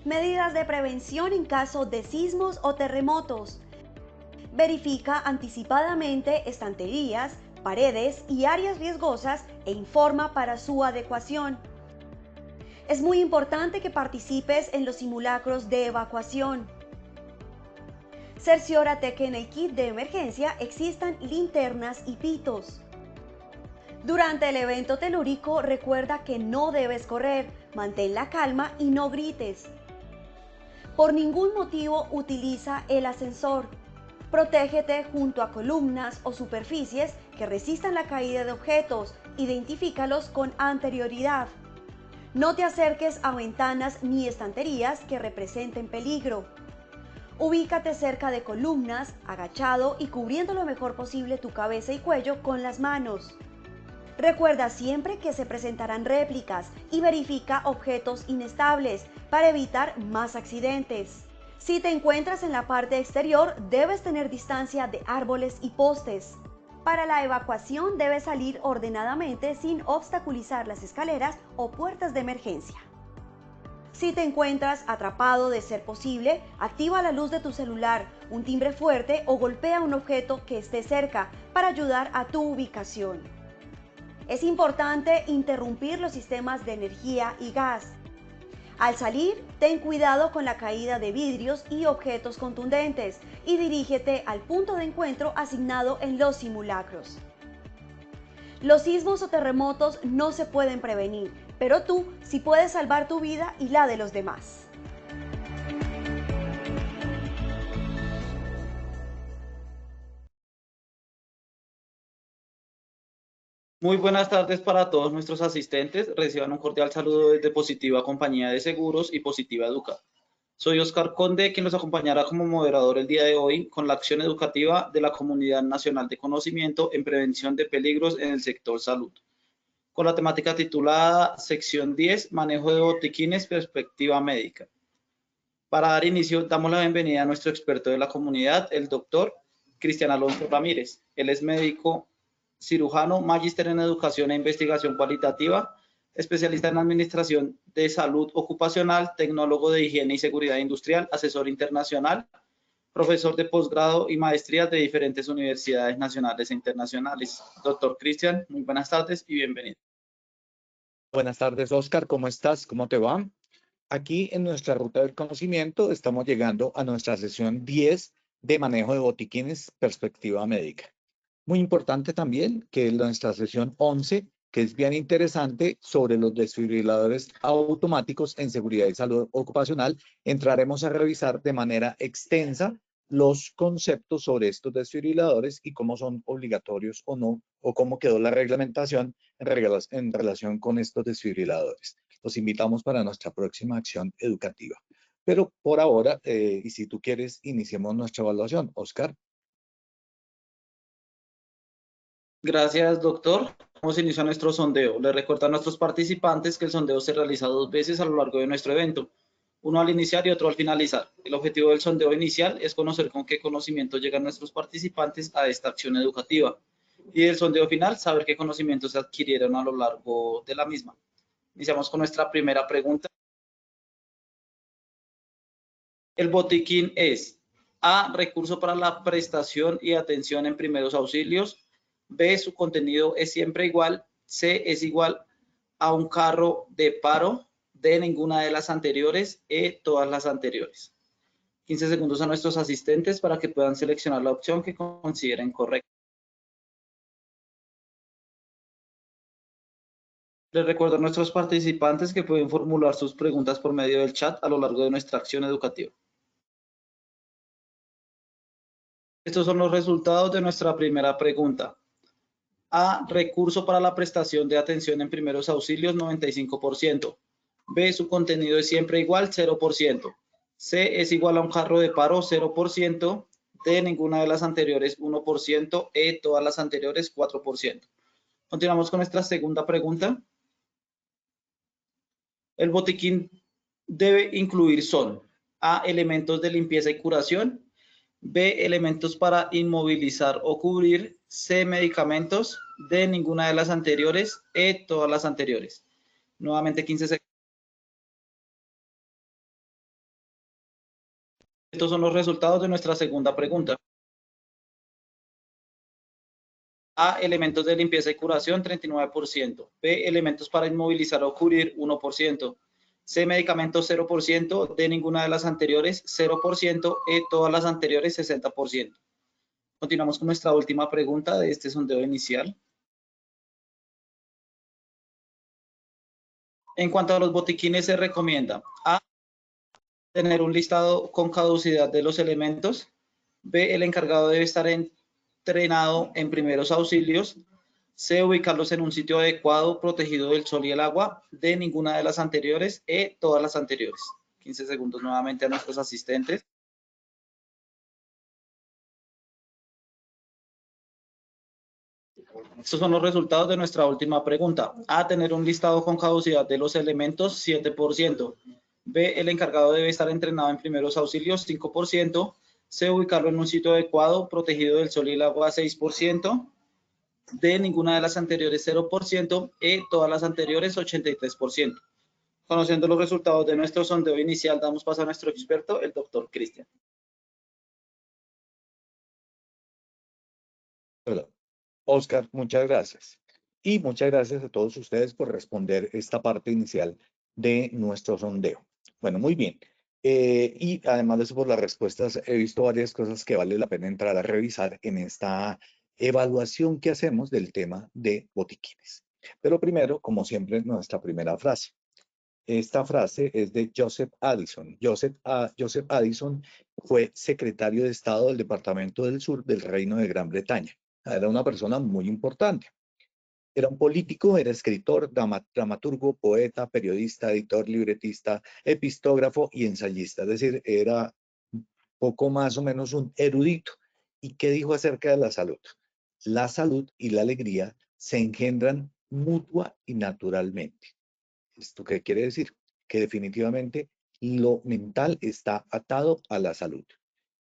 Medidas de prevención en caso de sismos o terremotos. Verifica anticipadamente estanterías, paredes y áreas riesgosas e informa para su adecuación. Es muy importante que participes en los simulacros de evacuación. Cerciórate que en el kit de emergencia existan linternas y pitos. Durante el evento telúrico, recuerda que no debes correr, mantén la calma y no grites. Por ningún motivo utiliza el ascensor. Protégete junto a columnas o superficies que resistan la caída de objetos. Identifícalos con anterioridad. No te acerques a ventanas ni estanterías que representen peligro. Ubícate cerca de columnas, agachado y cubriendo lo mejor posible tu cabeza y cuello con las manos. Recuerda siempre que se presentarán réplicas y verifica objetos inestables para evitar más accidentes. Si te encuentras en la parte exterior, debes tener distancia de árboles y postes. Para la evacuación debes salir ordenadamente sin obstaculizar las escaleras o puertas de emergencia. Si te encuentras atrapado, de ser posible, activa la luz de tu celular, un timbre fuerte o golpea un objeto que esté cerca para ayudar a tu ubicación. Es importante interrumpir los sistemas de energía y gas. Al salir, ten cuidado con la caída de vidrios y objetos contundentes y dirígete al punto de encuentro asignado en los simulacros. Los sismos o terremotos no se pueden prevenir, pero tú sí puedes salvar tu vida y la de los demás. Muy buenas tardes para todos nuestros asistentes. Reciban un cordial saludo desde Positiva Compañía de Seguros y Positiva Educa. Soy Oscar Conde, quien los acompañará como moderador el día de hoy con la acción educativa de la Comunidad Nacional de Conocimiento en Prevención de Peligros en el Sector Salud, con la temática titulada Sección 10, Manejo de botiquines, Perspectiva Médica. Para dar inicio, damos la bienvenida a nuestro experto de la comunidad, el doctor Cristian Alonso Ramírez. Él es médico cirujano, magíster en educación e investigación cualitativa, especialista en administración de salud ocupacional, tecnólogo de higiene y seguridad industrial, asesor internacional, profesor de posgrado y maestrías de diferentes universidades nacionales e internacionales. Doctor Cristian, muy buenas tardes y bienvenido. Buenas tardes, Oscar. ¿Cómo estás? ¿Cómo te va? Aquí en nuestra ruta del conocimiento estamos llegando a nuestra sesión 10 de manejo de botiquines, perspectiva médica. Muy importante también que nuestra sesión 11, que es bien interesante, sobre los desfibriladores automáticos en seguridad y salud ocupacional, entraremos a revisar de manera extensa los conceptos sobre estos desfibriladores y cómo son obligatorios o no, o cómo quedó la reglamentación en relación con estos desfibriladores. Los invitamos para nuestra próxima acción educativa. Pero por ahora, y si tú quieres, iniciemos nuestra evaluación. Oscar. Gracias, doctor. Vamos a iniciar nuestro sondeo. Le recuerdo a nuestros participantes que el sondeo se realiza 2 veces a lo largo de nuestro evento, uno al iniciar y otro al finalizar. El objetivo del sondeo inicial es conocer con qué conocimiento llegan nuestros participantes a esta acción educativa, y del sondeo final, saber qué conocimientos se adquirieron a lo largo de la misma. Iniciamos con nuestra primera pregunta. El botiquín es A, recurso para la prestación y atención en primeros auxilios. B, su contenido es siempre igual. C, es igual a un carro de paro. D, ninguna de las anteriores. E, todas las anteriores. 15 segundos a nuestros asistentes para que puedan seleccionar la opción que consideren correcta. Les recuerdo a nuestros participantes que pueden formular sus preguntas por medio del chat a lo largo de nuestra acción educativa. Estos son los resultados de nuestra primera pregunta. A, recurso para la prestación de atención en primeros auxilios, 95%. B, su contenido es siempre igual, 0%. C, es igual a un carro de paro, 0%. D, ninguna de las anteriores, 1%. E, todas las anteriores, 4%. Continuamos con nuestra segunda pregunta. El botiquín debe incluir son A, elementos de limpieza y curación. B, elementos para inmovilizar o cubrir. C, medicamentos. D, ninguna de las anteriores. E, todas las anteriores. Nuevamente 15 segundos. Estos son los resultados de nuestra segunda pregunta. A, elementos de limpieza y curación, 39%. B, elementos para inmovilizar o cubrir, 1%. C, medicamentos, 0%. D, ninguna de las anteriores, 0%. E, todas las anteriores, 60%. Continuamos con nuestra última pregunta de este sondeo inicial. En cuanto a los botiquines, se recomienda A, tener un listado con caducidad de los elementos. B, el encargado debe estar entrenado en primeros auxilios. C, ubicarlos en un sitio adecuado, protegido del sol y el agua. D, ninguna de las anteriores. E, todas las anteriores. 15 segundos nuevamente a nuestros asistentes. Estos son los resultados de nuestra última pregunta. A, tener un listado con caducidad de los elementos, 7%. B, el encargado debe estar entrenado en primeros auxilios, 5%. C, ubicarlo en un sitio adecuado, protegido del sol y el agua, 6%. D, ninguna de las anteriores, 0%. E, todas las anteriores, 83%. Conociendo los resultados de nuestro sondeo inicial, damos paso a nuestro experto, el doctor Cristian. Hola. Oscar, muchas gracias. Y muchas gracias a todos ustedes por responder esta parte inicial de nuestro sondeo. Bueno, muy bien. Y además de eso, por las respuestas, he visto varias cosas que vale la pena entrar a revisar en esta evaluación que hacemos del tema de botiquines. Pero primero, como siempre, nuestra primera frase. Esta frase es de Joseph Addison. Joseph Addison fue secretario de Estado del Departamento del Sur del Reino de Gran Bretaña. Era una persona muy importante. Era un político, era escritor, dramaturgo, poeta, periodista, editor, libretista, epistógrafo y ensayista. Es decir, era poco más o menos un erudito. ¿Y qué dijo acerca de la salud? La salud y la alegría se engendran mutua y naturalmente. ¿Esto qué quiere decir? Que definitivamente lo mental está atado a la salud.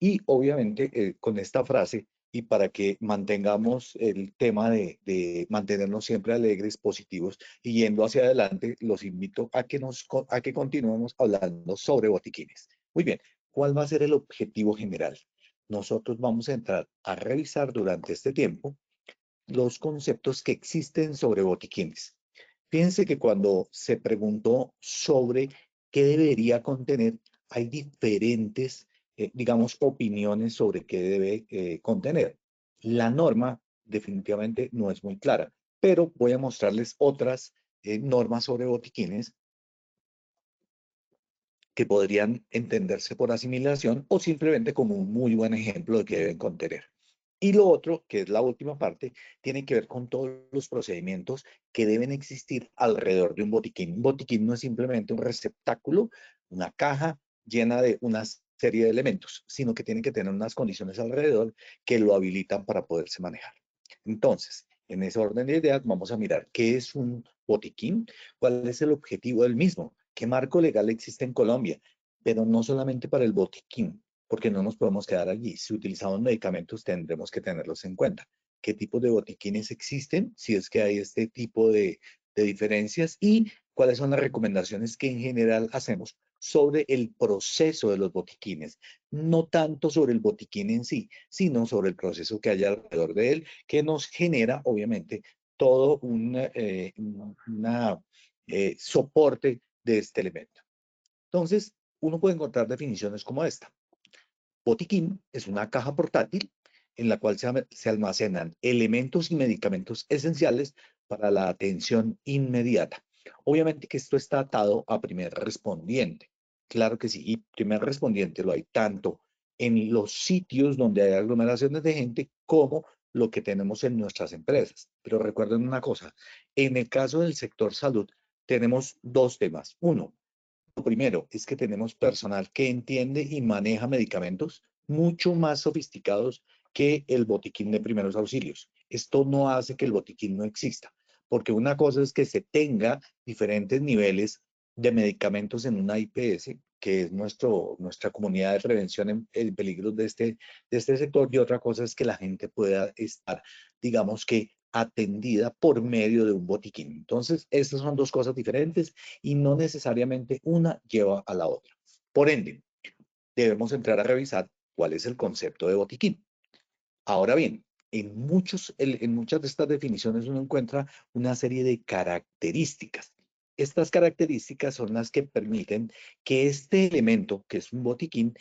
Y obviamente con esta frase, y para que mantengamos el tema de mantenernos siempre alegres, positivos y yendo hacia adelante, los invito a que continuemos hablando sobre botiquines. Muy bien, ¿cuál va a ser el objetivo general? Nosotros vamos a entrar a revisar durante este tiempo los conceptos que existen sobre botiquines. Fíjense que cuando se preguntó sobre qué debería contener, hay diferentes, digamos, opiniones sobre qué debe contener. La norma definitivamente no es muy clara, pero voy a mostrarles otras normas sobre botiquines que podrían entenderse por asimilación o simplemente como un muy buen ejemplo de qué deben contener. Y lo otro, que es la última parte, tiene que ver con todos los procedimientos que deben existir alrededor de un botiquín. Un botiquín no es simplemente un receptáculo, una caja llena de una serie de elementos, sino que tiene que tener unas condiciones alrededor que lo habilitan para poderse manejar. Entonces, en ese orden de ideas, vamos a mirar qué es un botiquín, cuál es el objetivo del mismo, qué marco legal existe en Colombia, pero no solamente para el botiquín, porque no nos podemos quedar allí. Si utilizamos medicamentos, tendremos que tenerlos en cuenta. ¿Qué tipos de botiquines existen? Si es que hay este tipo de diferencias y cuáles son las recomendaciones que en general hacemos sobre el proceso de los botiquines. No tanto sobre el botiquín en sí, sino sobre el proceso que hay alrededor de él, que nos genera, obviamente, todo un soporte de este elemento. Entonces, uno puede encontrar definiciones como esta. Botiquín es una caja portátil en la cual se almacenan elementos y medicamentos esenciales para la atención inmediata. Obviamente que esto está atado a primer respondiente. Claro que sí, y primer respondiente lo hay tanto en los sitios donde hay aglomeraciones de gente como lo que tenemos en nuestras empresas. Pero recuerden una cosa, en el caso del sector salud tenemos dos temas. Uno, lo primero es que tenemos personal que entiende y maneja medicamentos mucho más sofisticados que el botiquín de primeros auxilios. Esto no hace que el botiquín no exista, porque una cosa es que se tenga diferentes niveles de medicamentos en una IPS, que es nuestra comunidad de prevención en peligros de este sector, y otra cosa es que la gente pueda estar, digamos que, atendida por medio de un botiquín. Entonces, estas son dos cosas diferentes y no necesariamente una lleva a la otra. Por ende, debemos entrar a revisar cuál es el concepto de botiquín. Ahora bien, en muchas de estas definiciones uno encuentra una serie de características. Estas características son las que permiten que este elemento, que es un botiquín,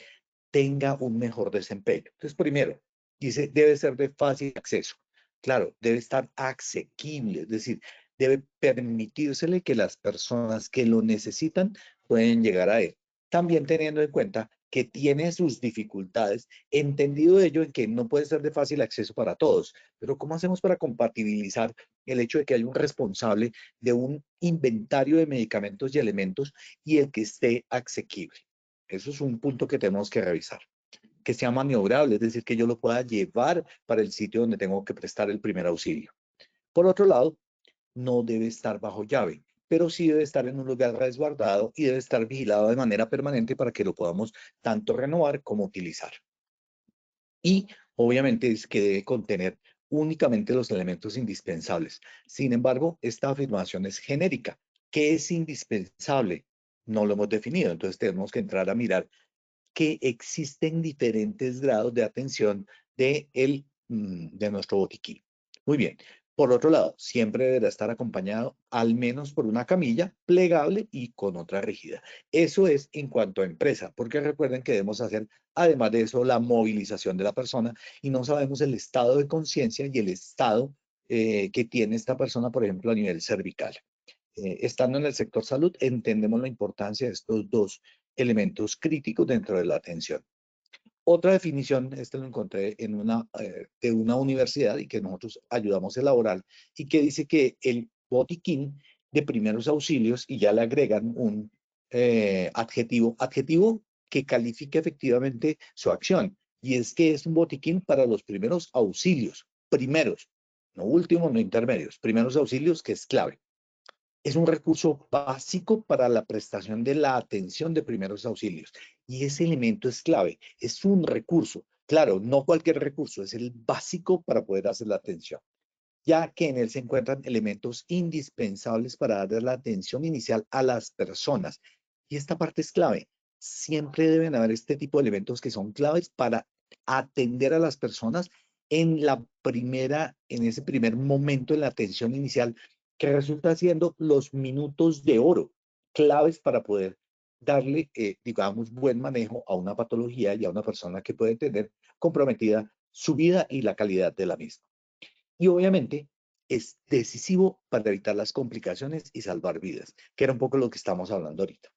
tenga un mejor desempeño. Entonces, primero, dice, debe ser de fácil acceso. Claro, debe estar asequible, es decir, debe permitírsele que las personas que lo necesitan pueden llegar a él. También teniendo en cuenta que tiene sus dificultades, entendido ello en que no puede ser de fácil acceso para todos. Pero ¿cómo hacemos para compatibilizar el hecho de que hay un responsable de un inventario de medicamentos y elementos y el que esté asequible? Eso es un punto que tenemos que revisar. Que sea maniobrable, es decir, que yo lo pueda llevar para el sitio donde tengo que prestar el primer auxilio. Por otro lado, no debe estar bajo llave, pero sí debe estar en un lugar resguardado y debe estar vigilado de manera permanente para que lo podamos tanto renovar como utilizar. Y obviamente es que debe contener únicamente los elementos indispensables. Sin embargo, esta afirmación es genérica. ¿Qué es indispensable? No lo hemos definido, entonces tenemos que entrar a mirar que existen diferentes grados de atención de nuestro botiquín. Muy bien. Por otro lado, siempre deberá estar acompañado al menos por una camilla plegable y con otra rígida. Eso es en cuanto a empresa, porque recuerden que debemos hacer, además de eso, la movilización de la persona y no sabemos el estado de conciencia y el estado que tiene esta persona, por ejemplo, a nivel cervical. Estando en el sector salud, entendemos la importancia de estos dos elementos críticos dentro de la atención. Otra definición, este lo encontré en de una universidad y que nosotros ayudamos a elaborar, y que dice que el botiquín de primeros auxilios, y ya le agregan un adjetivo que califique efectivamente su acción, y es que es un botiquín para los primeros auxilios, primeros, no últimos, no intermedios, primeros auxilios, que es clave. Es un recurso básico para la prestación de la atención de primeros auxilios. Y ese elemento es clave. Es un recurso. Claro, no cualquier recurso, es el básico para poder hacer la atención, ya que en él se encuentran elementos indispensables para dar la atención inicial a las personas. Y esta parte es clave. Siempre deben haber este tipo de elementos que son claves para atender a las personas en ese primer momento de la atención inicial, que resulta siendo los minutos de oro, claves para poder darle, digamos, buen manejo a una patología y a una persona que puede tener comprometida su vida y la calidad de la misma. Y obviamente es decisivo para evitar las complicaciones y salvar vidas, que era un poco lo que estamos hablando ahorita.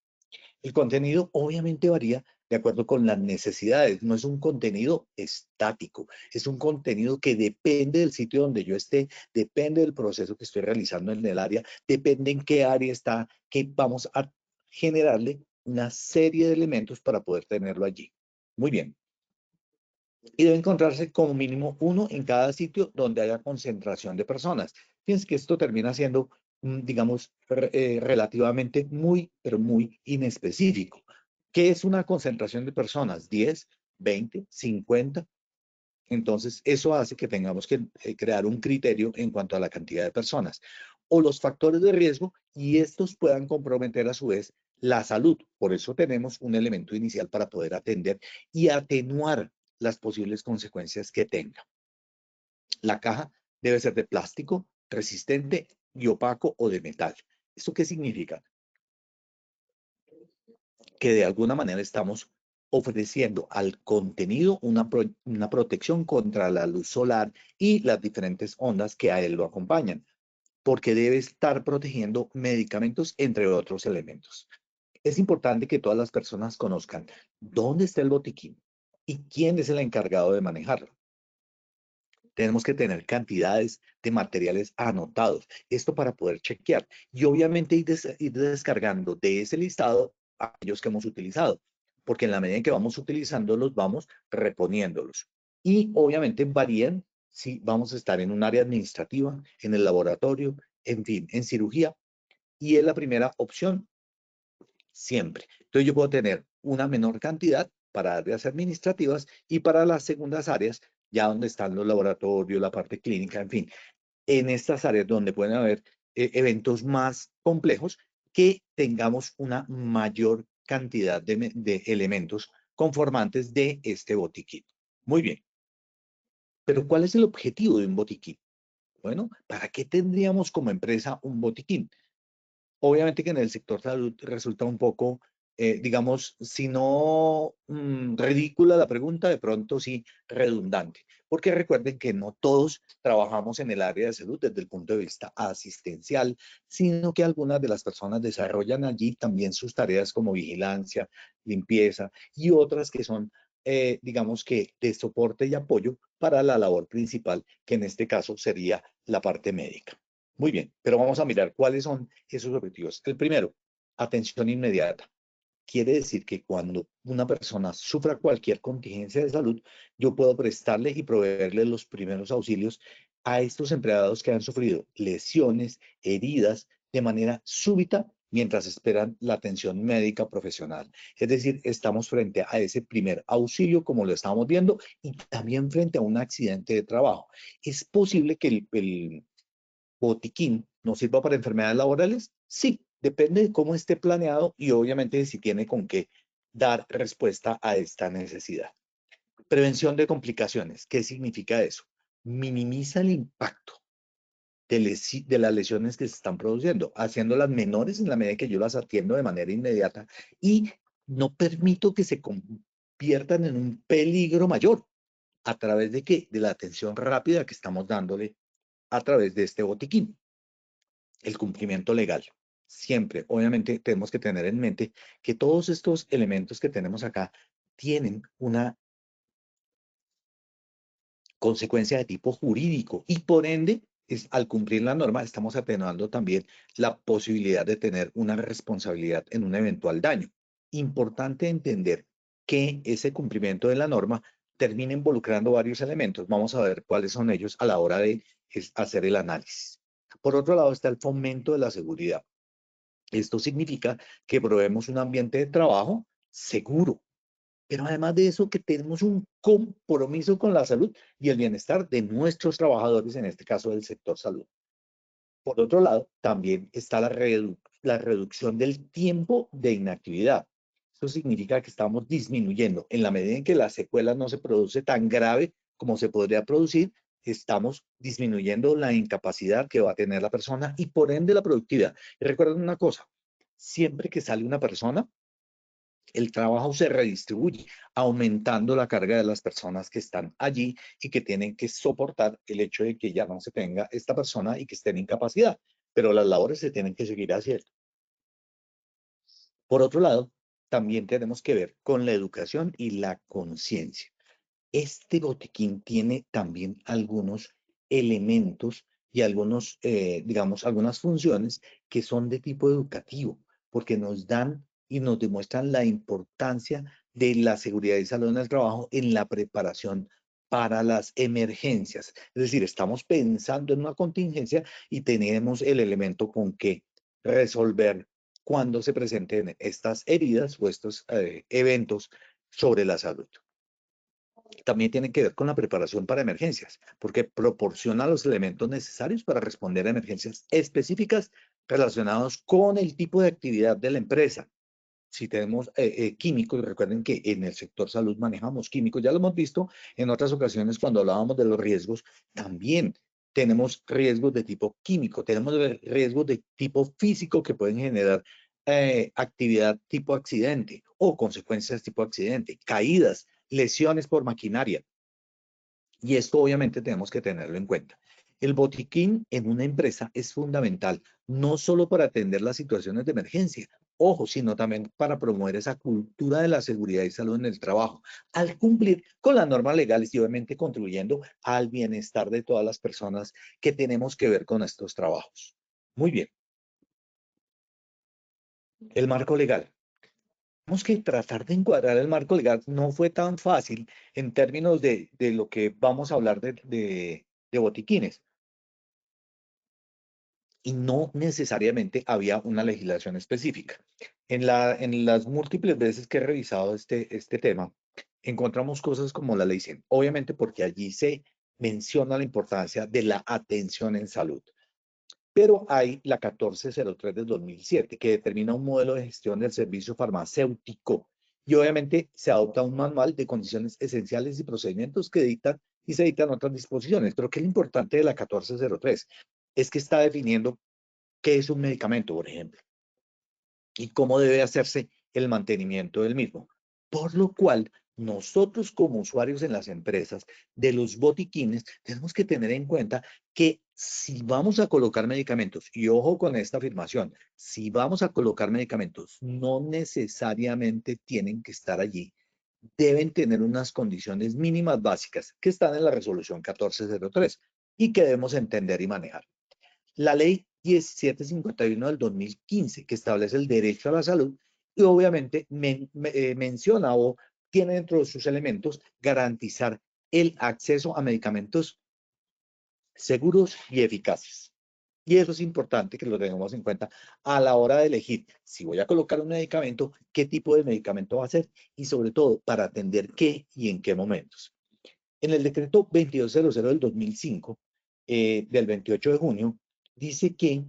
El contenido obviamente varía de acuerdo con las necesidades, no es un contenido estático, es un contenido que depende del sitio donde yo esté, depende del proceso que estoy realizando en el área, depende en qué área está, que vamos a generarle una serie de elementos para poder tenerlo allí. Muy bien. Y debe encontrarse como mínimo uno en cada sitio donde haya concentración de personas. Fíjense que esto termina siendo, digamos, relativamente pero muy inespecífico. ¿Qué es una concentración de personas? ¿10, 20, 50? Entonces, eso hace que tengamos que crear un criterio en cuanto a la cantidad de personas o los factores de riesgo, y estos puedan comprometer a su vez la salud. Por eso tenemos un elemento inicial para poder atender y atenuar las posibles consecuencias que tenga. La caja debe ser de plástico, resistente y opaco, o de metal. ¿Esto qué significa? Que de alguna manera estamos ofreciendo al contenido una protección contra la luz solar y las diferentes ondas que a él lo acompañan, porque debe estar protegiendo medicamentos, entre otros elementos. Es importante que todas las personas conozcan dónde está el botiquín y quién es el encargado de manejarlo. Tenemos que tener cantidades de materiales anotados, esto para poder chequear y obviamente ir descargando de ese listado aquellos que hemos utilizado, porque en la medida en que vamos utilizándolos, vamos reponiéndolos. Y obviamente varían si vamos a estar en un área administrativa, en el laboratorio, en fin, en cirugía, y es la primera opción siempre. Entonces yo puedo tener una menor cantidad para áreas administrativas y para las segundas áreas, ya donde están los laboratorios, la parte clínica, en fin, en estas áreas donde pueden haber eventos más complejos, que tengamos una mayor cantidad de elementos conformantes de este botiquín. Muy bien. Pero ¿cuál es el objetivo de un botiquín? Bueno, ¿para qué tendríamos como empresa un botiquín? Obviamente que en el sector salud resulta un poco, digamos, si no ridícula la pregunta, de pronto sí redundante. Porque recuerden que no todos trabajamos en el área de salud desde el punto de vista asistencial, sino que algunas de las personas desarrollan allí también sus tareas como vigilancia, limpieza y otras que son, digamos que de soporte y apoyo para la labor principal, que en este caso sería la parte médica. Muy bien, pero vamos a mirar cuáles son esos objetivos. El primero, atención inmediata. Quiere decir que cuando una persona sufra cualquier contingencia de salud, yo puedo prestarle y proveerle los primeros auxilios a estos empleados que han sufrido lesiones, heridas, de manera súbita mientras esperan la atención médica profesional. Es decir, estamos frente a ese primer auxilio, como lo estamos viendo, y también frente a un accidente de trabajo. Es posible que el botiquín nos sirva para enfermedades laborales? Sí, depende de cómo esté planeado y obviamente de si tiene con qué dar respuesta a esta necesidad. Prevención de complicaciones. ¿Qué significa eso? Minimiza el impacto de las lesiones que se están produciendo, haciéndolas menores en la medida que yo las atiendo de manera inmediata y no permito que se conviertan en un peligro mayor. ¿A través de qué? De la atención rápida que estamos dándole a través de este botiquín. El cumplimiento legal. Siempre, obviamente, tenemos que tener en mente que todos estos elementos que tenemos acá tienen una consecuencia de tipo jurídico y por ende, al cumplir la norma, estamos atenuando también la posibilidad de tener una responsabilidad en un eventual daño. Importante entender que ese cumplimiento de la norma termina involucrando varios elementos. Vamos a ver cuáles son ellos a la hora de hacer el análisis. Por otro lado está el fomento de la seguridad. Esto significa que proveemos un ambiente de trabajo seguro, pero además de eso que tenemos un compromiso con la salud y el bienestar de nuestros trabajadores, en este caso del sector salud. Por otro lado, también está la reducción del tiempo de inactividad. Esto significa que estamos disminuyendo, en la medida en que la secuela no se produce tan grave como se podría producir, estamos disminuyendo la incapacidad que va a tener la persona y por ende la productividad. Y recuerden una cosa, siempre que sale una persona, el trabajo se redistribuye, aumentando la carga de las personas que están allí y que tienen que soportar el hecho de que ya no se tenga esta persona y que esté en incapacidad, pero las labores se tienen que seguir haciendo. Por otro lado, también tenemos que ver con la educación y la conciencia. Este botiquín tiene también algunos elementos y algunos, digamos, algunas funciones que son de tipo educativo, porque nos dan y nos demuestran la importancia de la seguridad y salud en el trabajo en la preparación para las emergencias. Es decir, estamos pensando en una contingencia y tenemos el elemento con que resolver cuando se presenten estas heridas o estos eventos sobre la salud. También tiene que ver con la preparación para emergencias, porque proporciona los elementos necesarios para responder a emergencias específicas relacionados con el tipo de actividad de la empresa. Si tenemos químicos, recuerden que en el sector salud manejamos químicos, ya lo hemos visto en otras ocasiones cuando hablábamos de los riesgos, también tenemos riesgos de tipo químico, tenemos riesgos de tipo físico que pueden generar actividad tipo accidente o consecuencias tipo accidente, caídas, lesiones por maquinaria. Y esto obviamente tenemos que tenerlo en cuenta. El botiquín en una empresa es fundamental, no solo para atender las situaciones de emergencia, ojo, sino también para promover esa cultura de la seguridad y salud en el trabajo, al cumplir con las normas legales y obviamente contribuyendo al bienestar de todas las personas que tenemos que ver con estos trabajos. Muy bien. El marco legal. Tenemos que tratar de encuadrar el marco legal. No fue tan fácil en términos de lo que vamos a hablar de botiquines. Y no necesariamente había una legislación específica. En las múltiples veces que he revisado este tema, encontramos cosas como la ley 100, obviamente porque allí se menciona la importancia de la atención en salud. Pero hay la 1403 del 2007 que determina un modelo de gestión del servicio farmacéutico Y obviamente se adopta un manual de condiciones esenciales y procedimientos que dictan y se dictan otras disposiciones. Pero ¿qué es lo importante de la 1403? Es que está definiendo qué es un medicamento, por ejemplo, y cómo debe hacerse el mantenimiento del mismo. Por lo cual, nosotros como usuarios en las empresas de los botiquines tenemos que tener en cuenta que si vamos a colocar medicamentos, y ojo con esta afirmación, si vamos a colocar medicamentos, no necesariamente tienen que estar allí, deben tener unas condiciones mínimas básicas que están en la resolución 1403 y que debemos entender y manejar. La ley 1751 del 2015, que establece el derecho a la salud y obviamente menciona o tiene dentro de sus elementos garantizar el acceso a medicamentos seguros y eficaces. Y eso es importante que lo tengamos en cuenta a la hora de elegir si voy a colocar un medicamento, qué tipo de medicamento va a ser y sobre todo para atender qué y en qué momentos. En el decreto 2200 del 2005, del 28 de junio, dice que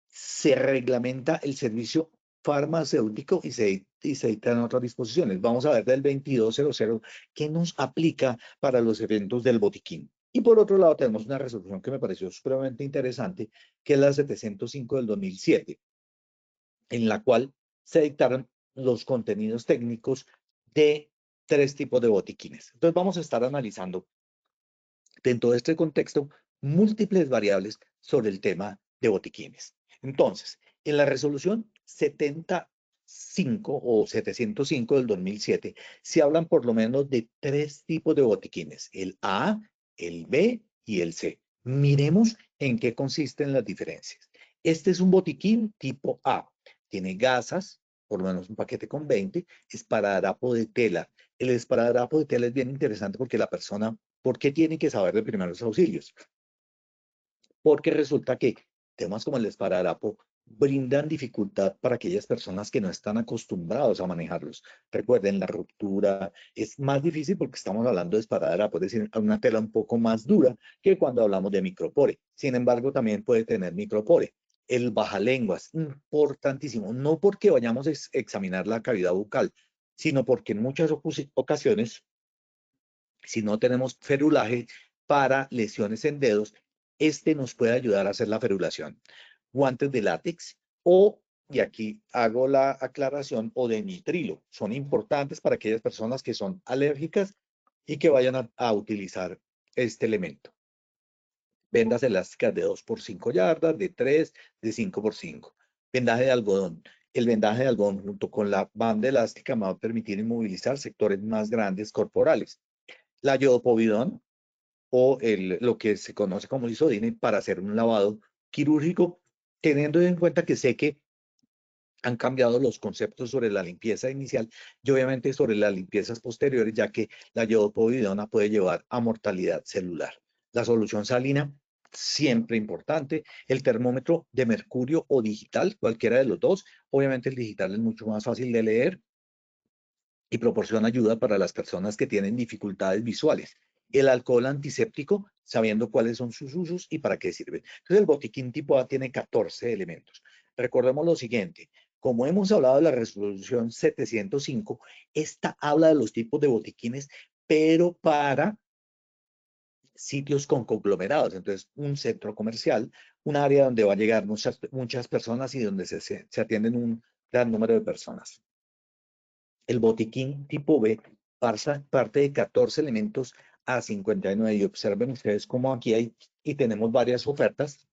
se reglamenta el servicio farmacéutico y se dictan otras disposiciones. Vamos a ver del 2200 qué nos aplica para los eventos del botiquín. Y por otro lado tenemos una resolución que me pareció supremamente interesante, que es la 705 del 2007, en la cual se dictaron los contenidos técnicos de 3 tipos de botiquines. Entonces vamos a estar analizando dentro de este contexto múltiples variables sobre el tema de botiquines. Entonces, en la resolución 75 o 705 del 2007, se hablan por lo menos de 3 tipos de botiquines, el A, el B y el C. Miremos en qué consisten las diferencias. Este es un botiquín tipo A. Tiene gasas, por lo menos un paquete con 20, esparadrapo de tela. El esparadrapo de tela es bien interesante porque la persona, ¿por qué tiene que saber de primeros auxilios? Porque resulta que temas como el esparadrapo brindan dificultad para aquellas personas que no están acostumbrados a manejarlos. Recuerden, la ruptura es más difícil porque estamos hablando de esparadrapo, es decir, una tela un poco más dura que cuando hablamos de micropore. Sin embargo, también puede tener micropore. El bajalenguas, importantísimo, no porque vayamos a examinar la cavidad bucal, sino porque en muchas ocasiones, si no tenemos ferulaje para lesiones en dedos, este nos puede ayudar a hacer la ferulación. Guantes de látex o, y aquí hago la aclaración, o de nitrilo. Son importantes para aquellas personas que son alérgicas y que vayan a utilizar este elemento. Vendas elásticas de 2 por 5 yardas, de 3, de 5 por 5. Vendaje de algodón. El vendaje de algodón junto con la banda elástica me va a permitir inmovilizar sectores más grandes corporales. La iodopovidón o lo que se conoce como isodine para hacer un lavado quirúrgico, teniendo en cuenta que sé que han cambiado los conceptos sobre la limpieza inicial y obviamente sobre las limpiezas posteriores, ya que la iodopovidona puede llevar a mortalidad celular. La solución salina, siempre importante. El termómetro de mercurio o digital, cualquiera de los dos. Obviamente el digital es mucho más fácil de leer y proporciona ayuda para las personas que tienen dificultades visuales. El alcohol antiséptico, sabiendo cuáles son sus usos y para qué sirve. Entonces, el botiquín tipo A tiene 14 elementos. Recordemos lo siguiente, como hemos hablado de la resolución 705, esta habla de los tipos de botiquines, pero para sitios con conglomerados. Entonces, un centro comercial, un área donde va a llegar muchas personas y donde se atienden un gran número de personas. El botiquín tipo B parte de 14 elementos a 59 y observen ustedes cómo aquí hay y tenemos varias ofertas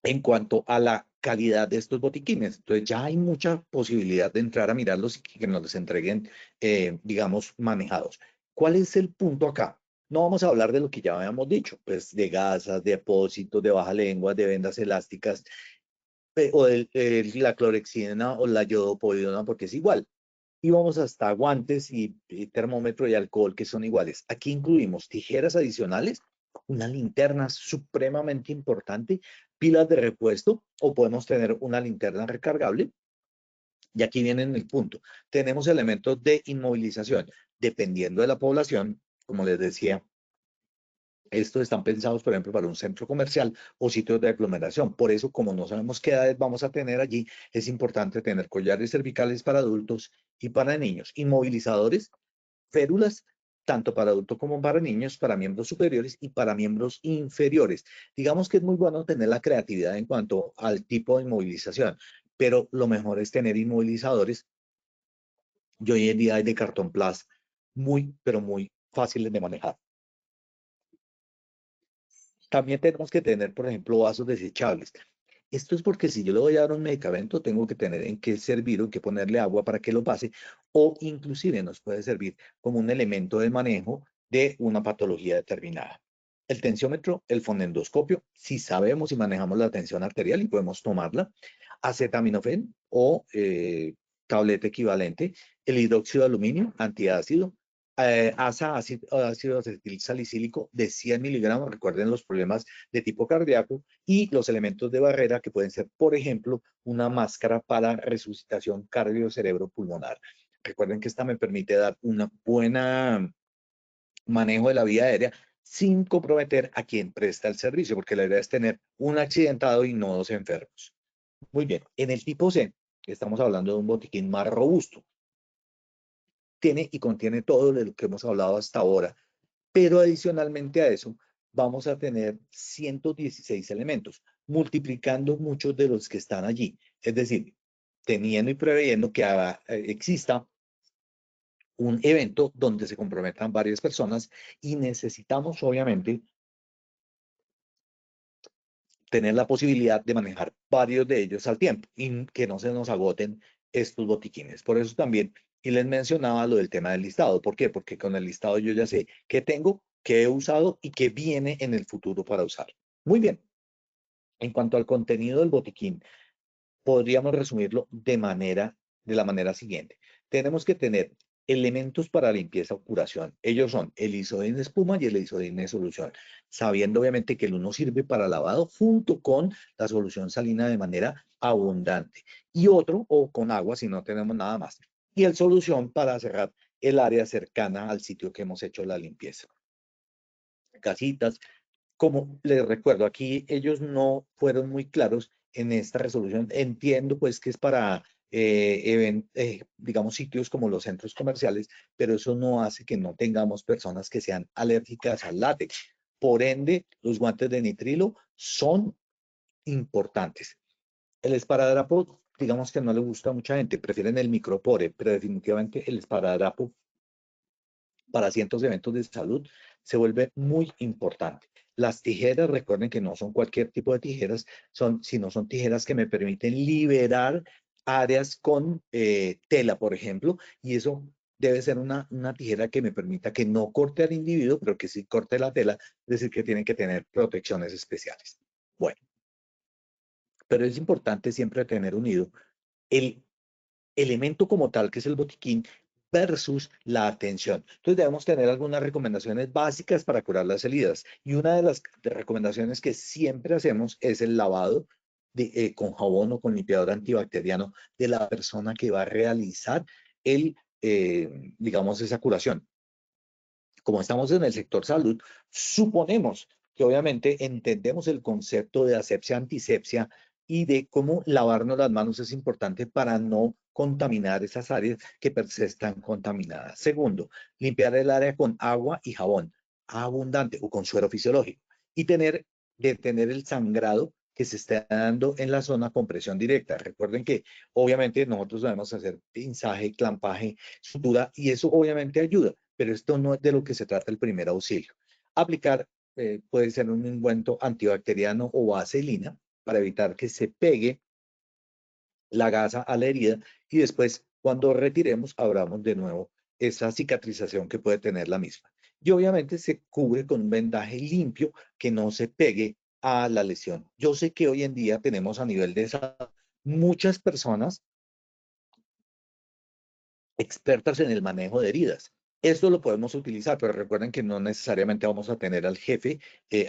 en cuanto a la calidad de estos botiquines. Entonces ya hay mucha posibilidad de entrar a mirarlos y que nos los entreguen, digamos, manejados. ¿Cuál es el punto acá? No vamos a hablar de lo que ya habíamos dicho, pues de gasas, de apósitos, de baja lengua, de vendas elásticas, o la clorexidina o la iodopovidona, porque es igual. Y vamos hasta guantes y termómetro y alcohol, que son iguales. Aquí incluimos tijeras adicionales, una linterna supremamente importante, pilas de repuesto, o podemos tener una linterna recargable. Y aquí viene el punto. Tenemos elementos de inmovilización. Dependiendo de la población, como les decía, Estos están pensados, por ejemplo, para un centro comercial o sitios de aglomeración. Por eso, como no sabemos qué edades vamos a tener allí, es importante tener collares cervicales para adultos y para niños, inmovilizadores, férulas, tanto para adultos como para niños, para miembros superiores y para miembros inferiores. Digamos que es muy bueno tener la creatividad en cuanto al tipo de inmovilización, pero lo mejor es tener inmovilizadores, y hoy en día hay de cartón plas muy, pero muy fáciles de manejar. También tenemos que tener, por ejemplo, vasos desechables. Esto es porque si yo le voy a dar un medicamento, tengo que tener en qué servir o en qué ponerle agua para que lo pase, o inclusive nos puede servir como un elemento de manejo de una patología determinada. El tensiómetro, el fonendoscopio, si sabemos y manejamos la tensión arterial y podemos tomarla, acetaminofén o tableta equivalente, el hidróxido de aluminio, antiácido, ácido acetil salicílico de 100 miligramos, recuerden los problemas de tipo cardíaco, y los elementos de barrera que pueden ser, por ejemplo, una máscara para resucitación cardio-cerebro-pulmonar. Recuerden que esta me permite dar una buena manejo de la vía aérea sin comprometer a quien presta el servicio, porque la idea es tener un accidentado y no dos enfermos. Muy bien, en el tipo C estamos hablando de un botiquín más robusto. Tiene y contiene todo de lo que hemos hablado hasta ahora, pero adicionalmente a eso vamos a tener 116 elementos, multiplicando muchos de los que están allí. Es decir, teniendo y preveyendo que exista un evento donde se comprometan varias personas y necesitamos obviamente tener la posibilidad de manejar varios de ellos al tiempo y que no se nos agoten estos botiquines. Por eso también, y les mencionaba lo del tema del listado. ¿Por qué? Porque con el listado yo ya sé qué tengo, qué he usado y qué viene en el futuro para usar. Muy bien. En cuanto al contenido del botiquín, podríamos resumirlo de la manera siguiente. Tenemos que tener elementos para limpieza o curación. Ellos son el Isodin espuma y el Isodin solución, sabiendo obviamente que el uno sirve para lavado junto con la solución salina de manera abundante y otro o con agua si no tenemos nada más. Y el solución para cerrar el área cercana al sitio que hemos hecho la limpieza. Casitas, como les recuerdo, aquí ellos no fueron muy claros en esta resolución. Entiendo pues que es para, digamos, sitios como los centros comerciales, pero eso no hace que no tengamos personas que sean alérgicas al látex. Por ende, los guantes de nitrilo son importantes. El esparadrapo, digamos que no le gusta a mucha gente, prefieren el micropore, pero definitivamente el esparadrapo para ciertos eventos de salud se vuelve muy importante. Las tijeras, recuerden que no son cualquier tipo de tijeras, sino son tijeras que me permiten liberar áreas con tela, por ejemplo, y eso debe ser una tijera que me permita que no corte al individuo, pero que sí corte la tela, es decir, que tienen que tener protecciones especiales. Bueno, pero es importante siempre tener unido el elemento como tal, que es el botiquín, versus la atención. Entonces debemos tener algunas recomendaciones básicas para curar las heridas. Y una de las recomendaciones que siempre hacemos es el lavado con jabón o con limpiador antibacteriano de la persona que va a realizar digamos, esa curación. Como estamos en el sector salud, suponemos que obviamente entendemos el concepto de asepsia, antisepsia y de cómo lavarnos las manos es importante para no contaminar esas áreas que per se están contaminadas. Segundo, limpiar el área con agua y jabón abundante o con suero fisiológico y detener el sangrado que se está dando en la zona con presión directa. Recuerden que obviamente nosotros debemos hacer pinzaje, clampaje, sutura y eso obviamente ayuda, pero esto no es de lo que se trata el primer auxilio. Aplicar puede ser un ungüento antibacteriano o vaselina para evitar que se pegue la gasa a la herida y después cuando retiremos abramos de nuevo esa cicatrización que puede tener la misma. Y obviamente se cubre con un vendaje limpio que no se pegue a la lesión. Yo sé que hoy en día tenemos a nivel de esa muchas personas expertas en el manejo de heridas. Esto lo podemos utilizar, pero recuerden que no necesariamente vamos a tener al jefe,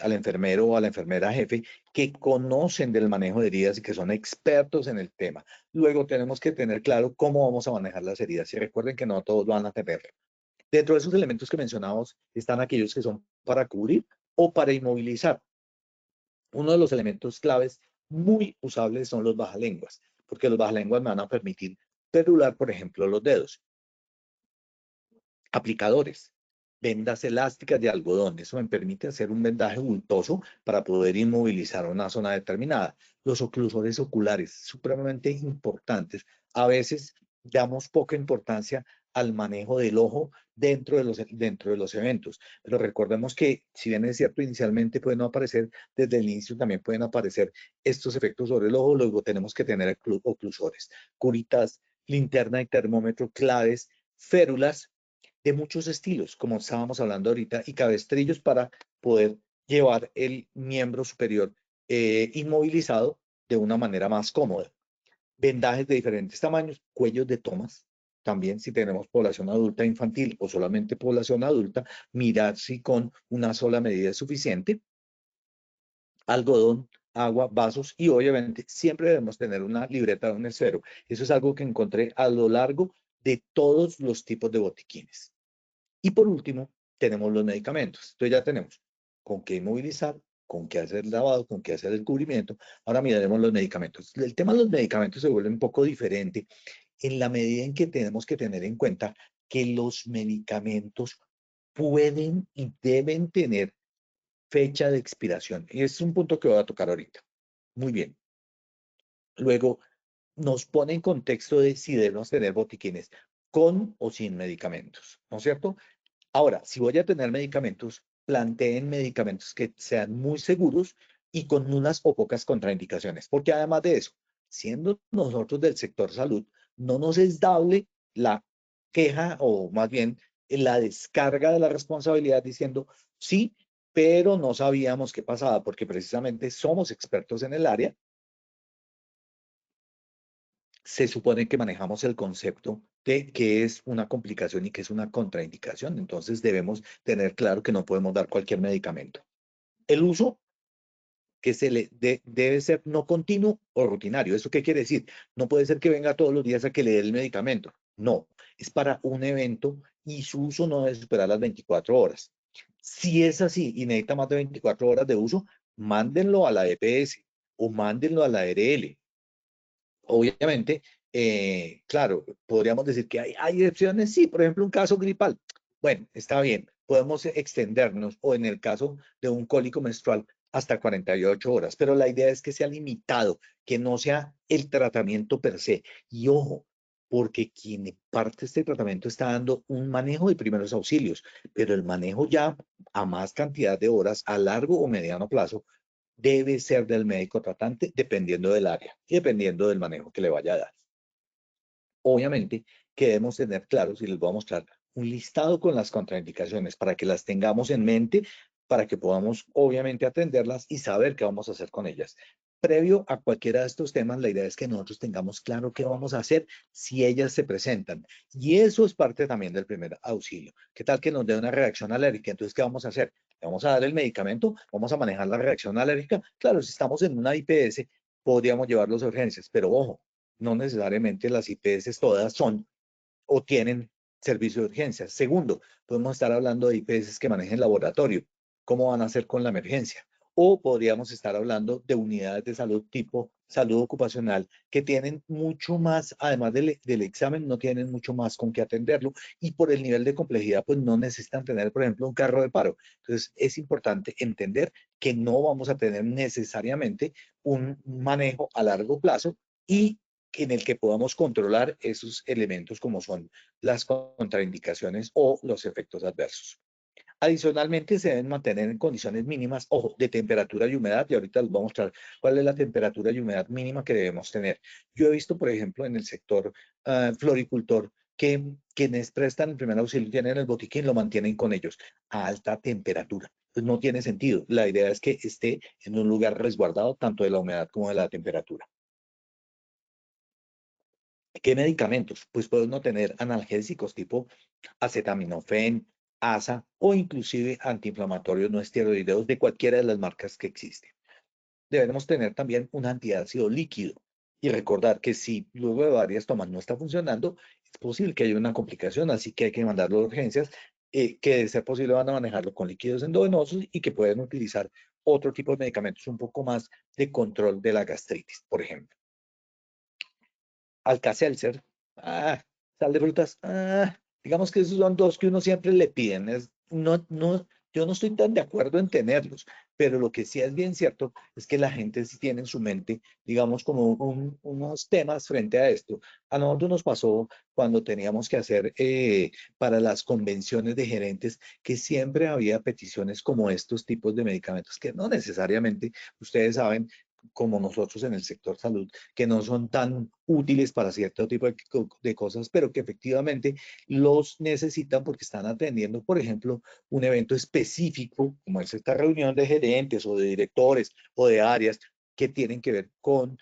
al enfermero o a la enfermera jefe que conocen del manejo de heridas y que son expertos en el tema. Luego tenemos que tener claro cómo vamos a manejar las heridas y recuerden que no todos van a tener. Dentro de esos elementos que mencionamos están aquellos que son para cubrir, o para inmovilizar. Uno de los elementos claves muy usables son los bajalenguas, porque los bajalenguas me van a permitir perular, por ejemplo, los dedos. Aplicadores, vendas elásticas de algodón. Eso me permite hacer un vendaje bultoso para poder inmovilizar una zona determinada. Los oclusores oculares, supremamente importantes. A veces damos poca importancia al manejo del ojo dentro de los eventos. Pero recordemos que, si bien es cierto, inicialmente pueden no aparecer, desde el inicio también pueden aparecer estos efectos sobre el ojo. Luego tenemos que tener oclusores, curitas, linterna y termómetro claves, férulas de muchos estilos, como estábamos hablando ahorita, y cabestrillos para poder llevar el miembro superior inmovilizado de una manera más cómoda. Vendajes de diferentes tamaños, cuellos de tomas. También, si tenemos población adulta infantil o solamente población adulta, mirar si con una sola medida es suficiente. Algodón, agua, vasos y obviamente siempre debemos tener una libreta de un esfero. Eso es algo que encontré a lo largo de todos los tipos de botiquines. Y por último, tenemos los medicamentos. Entonces ya tenemos con qué inmovilizar, con qué hacer el lavado, con qué hacer el cubrimiento. Ahora miraremos los medicamentos. El tema de los medicamentos se vuelve un poco diferente en la medida en que tenemos que tener en cuenta que los medicamentos pueden y deben tener fecha de expiración. Y es un punto que voy a tocar ahorita. Muy bien. Luego, nos pone en contexto de si debemos tener botiquines con o sin medicamentos, ¿no es cierto? Ahora, si voy a tener medicamentos, planteen medicamentos que sean muy seguros y con unas o pocas contraindicaciones, porque además de eso, siendo nosotros del sector salud, no nos es dable la queja o más bien la descarga de la responsabilidad diciendo sí, pero no sabíamos qué pasaba, porque precisamente somos expertos en el área. Se supone que manejamos el concepto de qué es una complicación y qué es una contraindicación. Entonces debemos tener claro que no podemos dar cualquier medicamento. El uso que debe ser no continuo o rutinario. ¿Eso qué quiere decir? No puede ser que venga todos los días a que le dé el medicamento. No, es para un evento y su uso no debe superar las 24 horas. Si es así y necesita más de 24 horas de uso, mándenlo a la EPS o mándenlo a la ARL. Obviamente, claro, podríamos decir que hay excepciones, sí, por ejemplo, un caso gripal. Bueno, está bien, podemos extendernos o en el caso de un cólico menstrual hasta 48 horas, pero la idea es que sea limitado, que no sea el tratamiento per se. Y ojo, porque quien parte este tratamiento está dando un manejo de primeros auxilios, pero el manejo ya a más cantidad de horas, a largo o mediano plazo, debe ser del médico tratante dependiendo del área y dependiendo del manejo que le vaya a dar. Obviamente que debemos tener claros, y les voy a mostrar un listado con las contraindicaciones para que las tengamos en mente, para que podamos obviamente atenderlas y saber qué vamos a hacer con ellas. Previo a cualquiera de estos temas, la idea es que nosotros tengamos claro qué vamos a hacer si ellas se presentan. Y eso es parte también del primer auxilio. ¿Qué tal que nos dé una reacción alérgica? Entonces, ¿qué vamos a hacer? Vamos a dar el medicamento, vamos a manejar la reacción alérgica. Claro, si estamos en una IPS, podríamos llevarlos a urgencias, pero ojo, no necesariamente las IPS todas son o tienen servicio de urgencias. Segundo, podemos estar hablando de IPS que manejen laboratorio. ¿Cómo van a hacer con la emergencia? O podríamos estar hablando de unidades de salud tipo salud ocupacional que tienen mucho más, además del examen, no tienen mucho más con qué atenderlo y por el nivel de complejidad, pues no necesitan tener, por ejemplo, un carro de paro. Entonces, es importante entender que no vamos a tener necesariamente un manejo a largo plazo y en el que podamos controlar esos elementos como son las contraindicaciones o los efectos adversos. Adicionalmente, se deben mantener en condiciones mínimas, ojo, de temperatura y humedad, y ahorita les voy a mostrar cuál es la temperatura y humedad mínima que debemos tener. Yo he visto, por ejemplo, en el sector floricultor, que quienes prestan el primer auxilio, tienen el botiquín, lo mantienen con ellos a alta temperatura. Pues no tiene sentido. La idea es que esté en un lugar resguardado tanto de la humedad como de la temperatura. ¿Qué medicamentos? Pues podemos tener analgésicos tipo acetaminofén, ASA o inclusive antiinflamatorios no esteroideos de cualquiera de las marcas que existen. Debemos tener también un antiácido líquido y recordar que si luego de varias tomas no está funcionando, es posible que haya una complicación, así que hay que mandarlo a urgencias que de ser posible van a manejarlo con líquidos endovenosos y que pueden utilizar otro tipo de medicamentos un poco más de control de la gastritis, por ejemplo. Alka-Seltzer, sal de frutas, digamos que esos son dos que uno siempre le piden. Yo no estoy tan de acuerdo en tenerlos, pero lo que sí es bien cierto es que la gente sí tiene en su mente, digamos, como unos temas frente a esto. A nosotros nos pasó cuando teníamos que hacer para las convenciones de gerentes que siempre había peticiones como estos tipos de medicamentos, que no necesariamente, ustedes saben, como nosotros en el sector salud, que no son tan útiles para cierto tipo de cosas, pero que efectivamente los necesitan porque están atendiendo, por ejemplo, un evento específico, como es esta reunión de gerentes o de directores o de áreas que tienen que ver con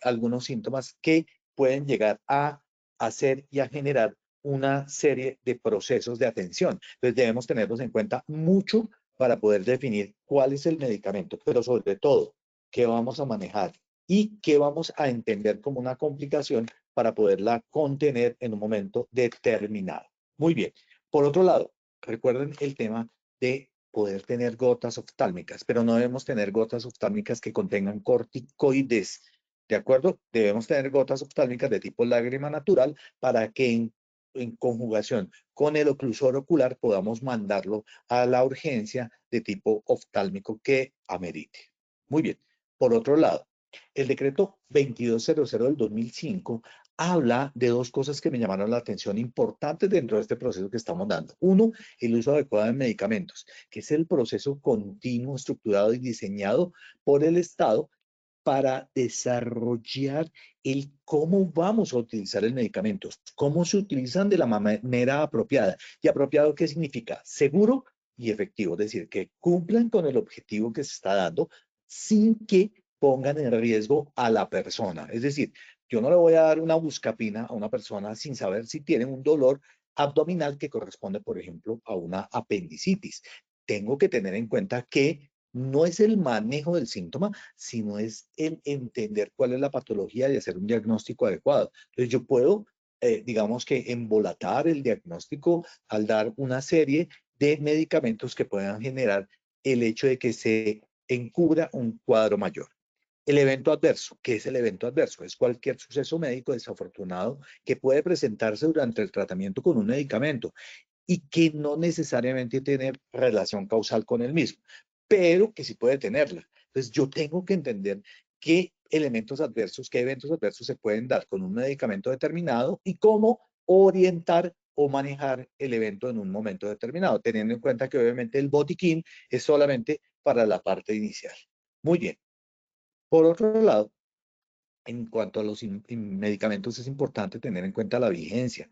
algunos síntomas que pueden llegar a hacer y a generar una serie de procesos de atención. Entonces debemos tenerlos en cuenta mucho para poder definir cuál es el medicamento, pero sobre todo, qué vamos a manejar y qué vamos a entender como una complicación para poderla contener en un momento determinado. Muy bien. Por otro lado, recuerden el tema de poder tener gotas oftálmicas, pero no debemos tener gotas oftálmicas que contengan corticoides. ¿De acuerdo? Debemos tener gotas oftálmicas de tipo lágrima natural para que en conjugación con el oclusor ocular podamos mandarlo a la urgencia de tipo oftálmico que amerite. Muy bien. Por otro lado, el decreto 2200 del 2005 habla de dos cosas que me llamaron la atención importantes dentro de este proceso que estamos dando. Uno, el uso adecuado de medicamentos, que es el proceso continuo, estructurado y diseñado por el Estado para desarrollar el cómo vamos a utilizar el medicamento, cómo se utilizan de la manera apropiada. ¿Y apropiado qué significa? Seguro y efectivo, es decir, que cumplan con el objetivo que se está dando sin que pongan en riesgo a la persona. Es decir, yo no le voy a dar una buscapina a una persona sin saber si tiene un dolor abdominal que corresponde, por ejemplo, a una apendicitis. Tengo que tener en cuenta que no es el manejo del síntoma, sino es el entender cuál es la patología y hacer un diagnóstico adecuado. Entonces yo puedo, digamos que embolatar el diagnóstico al dar una serie de medicamentos que puedan generar el hecho de que se encubra un cuadro mayor. El evento adverso, ¿qué es el evento adverso? Es cualquier suceso médico desafortunado que puede presentarse durante el tratamiento con un medicamento y que no necesariamente tiene relación causal con el mismo, pero que sí puede tenerla. Entonces yo tengo que entender qué elementos adversos, qué eventos adversos se pueden dar con un medicamento determinado y cómo orientar o manejar el evento en un momento determinado, teniendo en cuenta que obviamente el botiquín es solamente para la parte inicial. Muy bien. Por otro lado, en cuanto a los medicamentos es importante tener en cuenta la vigencia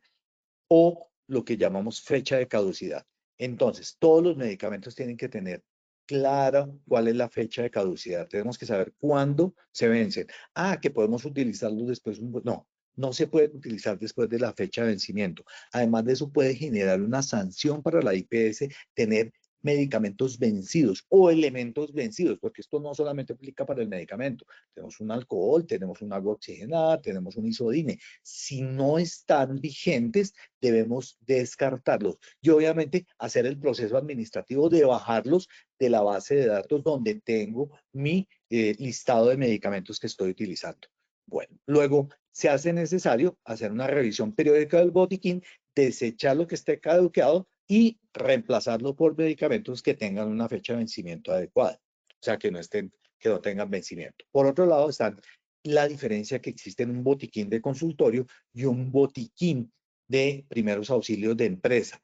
o lo que llamamos fecha de caducidad. Entonces, todos los medicamentos tienen que tener clara cuál es la fecha de caducidad. Tenemos que saber cuándo se vencen. Que podemos utilizarlos después. No, no se puede utilizar después de la fecha de vencimiento. Además de eso, puede generar una sanción para la IPS tener medicamentos vencidos o elementos vencidos, porque esto no solamente aplica para el medicamento. Tenemos un alcohol, tenemos un agua oxigenada, tenemos un isodine. Si no están vigentes, debemos descartarlos y obviamente hacer el proceso administrativo de bajarlos de la base de datos donde tengo mi listado de medicamentos que estoy utilizando. Bueno, luego se hace necesario hacer una revisión periódica del botiquín, desechar lo que esté caducado y reemplazarlo por medicamentos que tengan una fecha de vencimiento adecuada, o sea, que no tengan vencimiento. Por otro lado, están la diferencia que existe en un botiquín de consultorio y un botiquín de primeros auxilios de empresa.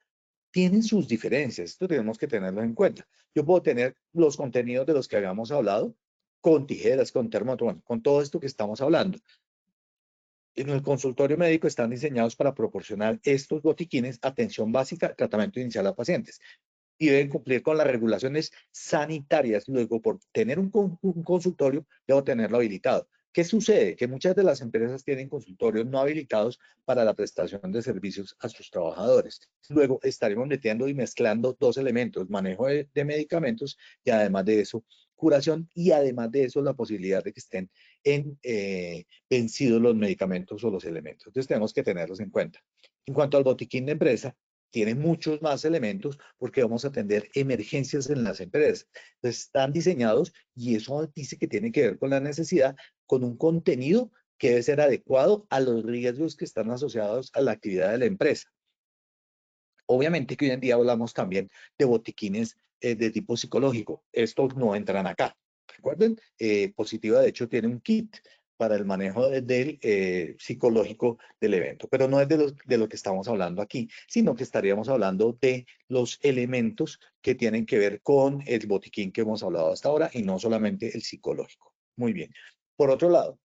Tienen sus diferencias, esto tenemos que tenerlo en cuenta. Yo puedo tener los contenidos de los que habíamos hablado con tijeras, con termómetro, con todo esto que estamos hablando. En el consultorio médico están diseñados para proporcionar estos botiquines atención básica, tratamiento inicial a pacientes y deben cumplir con las regulaciones sanitarias. Luego, por tener un consultorio, debo tenerlo habilitado. ¿Qué sucede? Que muchas de las empresas tienen consultorios no habilitados para la prestación de servicios a sus trabajadores. Luego, estaremos metiendo y mezclando dos elementos, manejo de medicamentos y además de eso, curación y además de eso, la posibilidad de que estén vencidos los medicamentos o los elementos. Entonces, tenemos que tenerlos en cuenta. En cuanto al botiquín de empresa, tiene muchos más elementos porque vamos a atender emergencias en las empresas. Entonces, están diseñados y eso dice que tiene que ver con la necesidad, con un contenido que debe ser adecuado a los riesgos que están asociados a la actividad de la empresa. Obviamente que hoy en día hablamos también de botiquines de tipo psicológico. Estos no entran acá. Recuerden, Positiva de hecho tiene un kit para el manejo del psicológico del evento, pero no es de lo que estamos hablando aquí, sino que estaríamos hablando de los elementos que tienen que ver con el botiquín que hemos hablado hasta ahora y no solamente el psicológico. Muy bien. Por otro lado,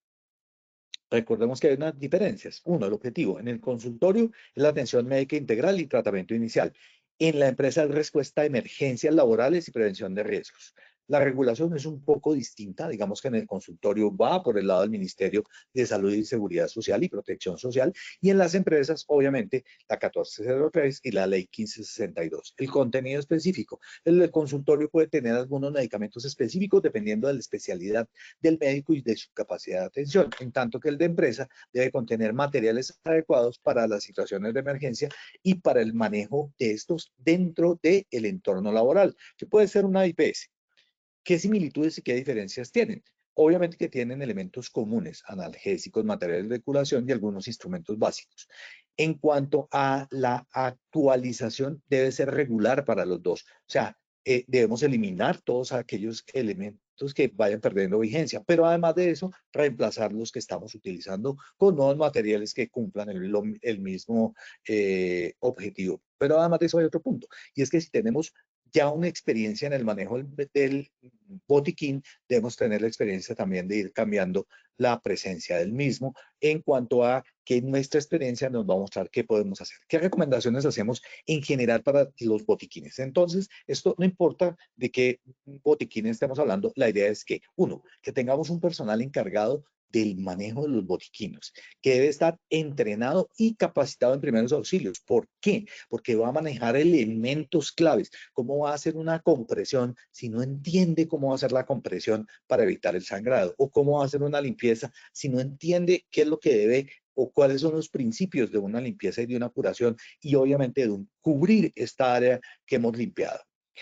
recordemos que hay unas diferencias. Uno, el objetivo. En el consultorio es la atención médica integral y tratamiento inicial. En la empresa es respuesta a emergencias laborales y prevención de riesgos. La regulación es un poco distinta. Digamos que en el consultorio va por el lado del Ministerio de Salud y Seguridad Social y Protección Social. Y en las empresas, obviamente, la 1403 y la Ley 1562. El contenido específico. El consultorio puede tener algunos medicamentos específicos dependiendo de la especialidad del médico y de su capacidad de atención, en tanto que el de empresa debe contener materiales adecuados para las situaciones de emergencia y para el manejo de estos dentro del entorno laboral, que puede ser una IPS. ¿Qué similitudes y qué diferencias tienen? Obviamente que tienen elementos comunes, analgésicos, materiales de curación y algunos instrumentos básicos. En cuanto a la actualización, debe ser regular para los dos. O sea, debemos eliminar todos aquellos elementos que vayan perdiendo vigencia, pero además de eso, reemplazar los que estamos utilizando con nuevos materiales que cumplan el mismo objetivo. Pero además de eso hay otro punto, y es que si tenemos ya una experiencia en el manejo del botiquín, debemos tener la experiencia también de ir cambiando la presencia del mismo en cuanto a que nuestra experiencia nos va a mostrar qué podemos hacer, qué recomendaciones hacemos en general para los botiquines. Entonces, esto no importa de qué botiquín estemos hablando, la idea es que, uno, que tengamos un personal encargado del manejo de los botiquines, que debe estar entrenado y capacitado en primeros auxilios. ¿Por qué? Porque va a manejar elementos claves. ¿Cómo va a hacer una compresión si no entiende cómo va a hacer la compresión para evitar el sangrado? ¿O cómo va a hacer una limpieza si no entiende qué es lo que debe o cuáles son los principios de una limpieza y de una curación y obviamente de cubrir esta área que hemos limpiado?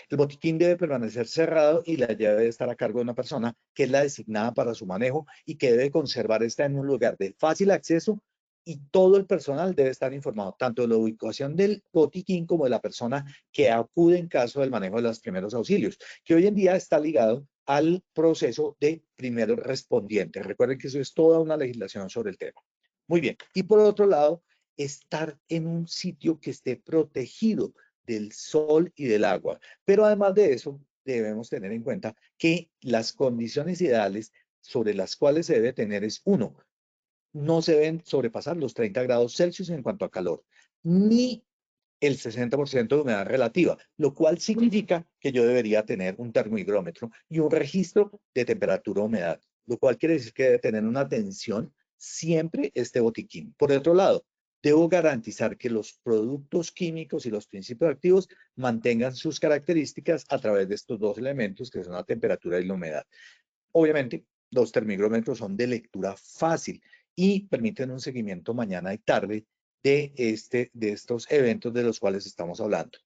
El botiquín debe permanecer cerrado y la llave debe estar a cargo de una persona que es la designada para su manejo y que debe conservar esta en un lugar de fácil acceso, y todo el personal debe estar informado tanto de la ubicación del botiquín como de la persona que acude en caso del manejo de los primeros auxilios, que hoy en día está ligado al proceso de primeros respondientes. Recuerden que eso es toda una legislación sobre el tema. Muy bien. Y por otro lado, estar en un sitio que esté protegido del sol y del agua. Pero además de eso, debemos tener en cuenta que las condiciones ideales sobre las cuales se debe tener es, uno, no se deben sobrepasar los 30 grados Celsius en cuanto a calor, ni el 60% de humedad relativa, lo cual significa que yo debería tener un termohigrómetro y un registro de temperatura humedad, lo cual quiere decir que debe tener una atención siempre este botiquín. Por otro lado, debo garantizar que los productos químicos y los principios activos mantengan sus características a través de estos dos elementos que son la temperatura y la humedad. Obviamente, los termómetros son de lectura fácil y permiten un seguimiento mañana y tarde de estos eventos de los cuales estamos hablando.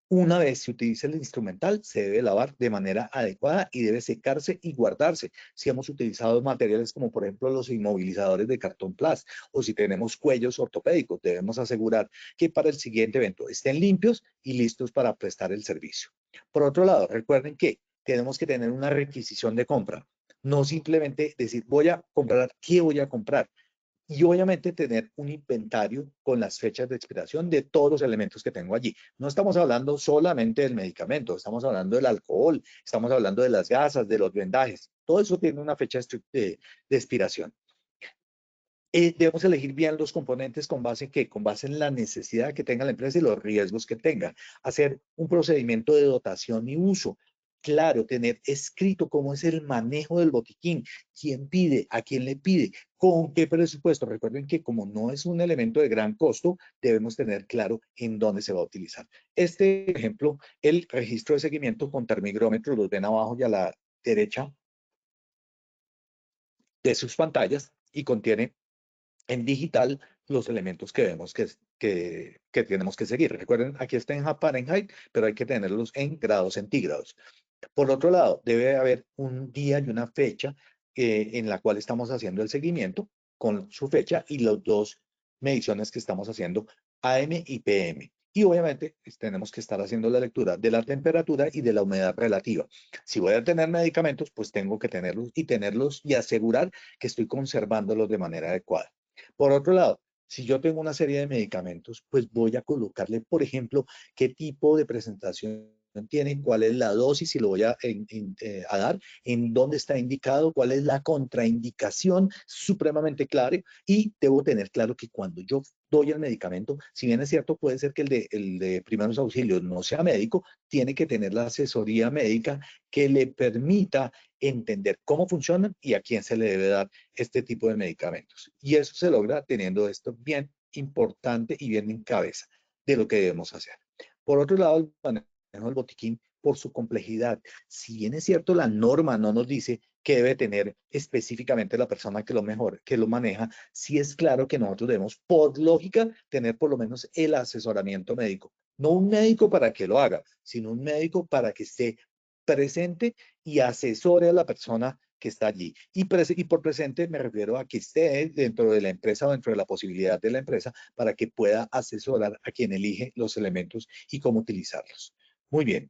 Una vez se utilice el instrumental, se debe lavar de manera adecuada y debe secarse y guardarse. Si hemos utilizado materiales como por ejemplo los inmovilizadores de cartón plast o si tenemos cuellos ortopédicos, debemos asegurar que para el siguiente evento estén limpios y listos para prestar el servicio. Por otro lado, recuerden que tenemos que tener una requisición de compra. No simplemente decir, voy a comprar, ¿qué voy a comprar? Y obviamente tener un inventario con las fechas de expiración de todos los elementos que tengo allí. No estamos hablando solamente del medicamento, estamos hablando del alcohol, estamos hablando de las gasas, de los vendajes. Todo eso tiene una fecha de expiración. Debemos elegir bien los componentes con base en la necesidad que tenga la empresa y los riesgos que tenga. Hacer un procedimiento de dotación y uso. Claro, tener escrito cómo es el manejo del botiquín, quién pide, a quién le pide, con qué presupuesto. Recuerden que como no es un elemento de gran costo, debemos tener claro en dónde se va a utilizar. Este ejemplo, el registro de seguimiento con termigrómetro, los ven abajo y a la derecha de sus pantallas y contiene en digital los elementos que vemos que tenemos que seguir. Recuerden, aquí está en Fahrenheit, pero hay que tenerlos en grados centígrados. Por otro lado, debe haber un día y una fecha en la cual estamos haciendo el seguimiento con su fecha y las dos mediciones que estamos haciendo, AM y PM. Y obviamente tenemos que estar haciendo la lectura de la temperatura y de la humedad relativa. Si voy a tener medicamentos, pues tengo que tenerlos y asegurar que estoy conservándolos de manera adecuada. Por otro lado, si yo tengo una serie de medicamentos, pues voy a colocarle, por ejemplo, qué tipo de presentación tiene, cuál es la dosis, si lo voy a dar, en dónde está indicado, cuál es la contraindicación, supremamente claro, y debo tener claro que cuando yo doy el medicamento, si bien es cierto, puede ser que el de primeros auxilios no sea médico, tiene que tener la asesoría médica que le permita entender cómo funcionan y a quién se le debe dar este tipo de medicamentos. Y eso se logra teniendo esto bien importante y bien en cabeza de lo que debemos hacer. Por otro lado, el manejo del botiquín, por su complejidad, si bien es cierto, la norma no nos dice que debe tener específicamente la persona que lo maneja, sí es claro que nosotros debemos, por lógica, tener por lo menos el asesoramiento médico. No un médico para que lo haga, sino un médico para que esté presente y asesore a la persona que está allí. Y por presente me refiero a que esté dentro de la empresa o dentro de la posibilidad de la empresa para que pueda asesorar a quien elige los elementos y cómo utilizarlos. Muy bien.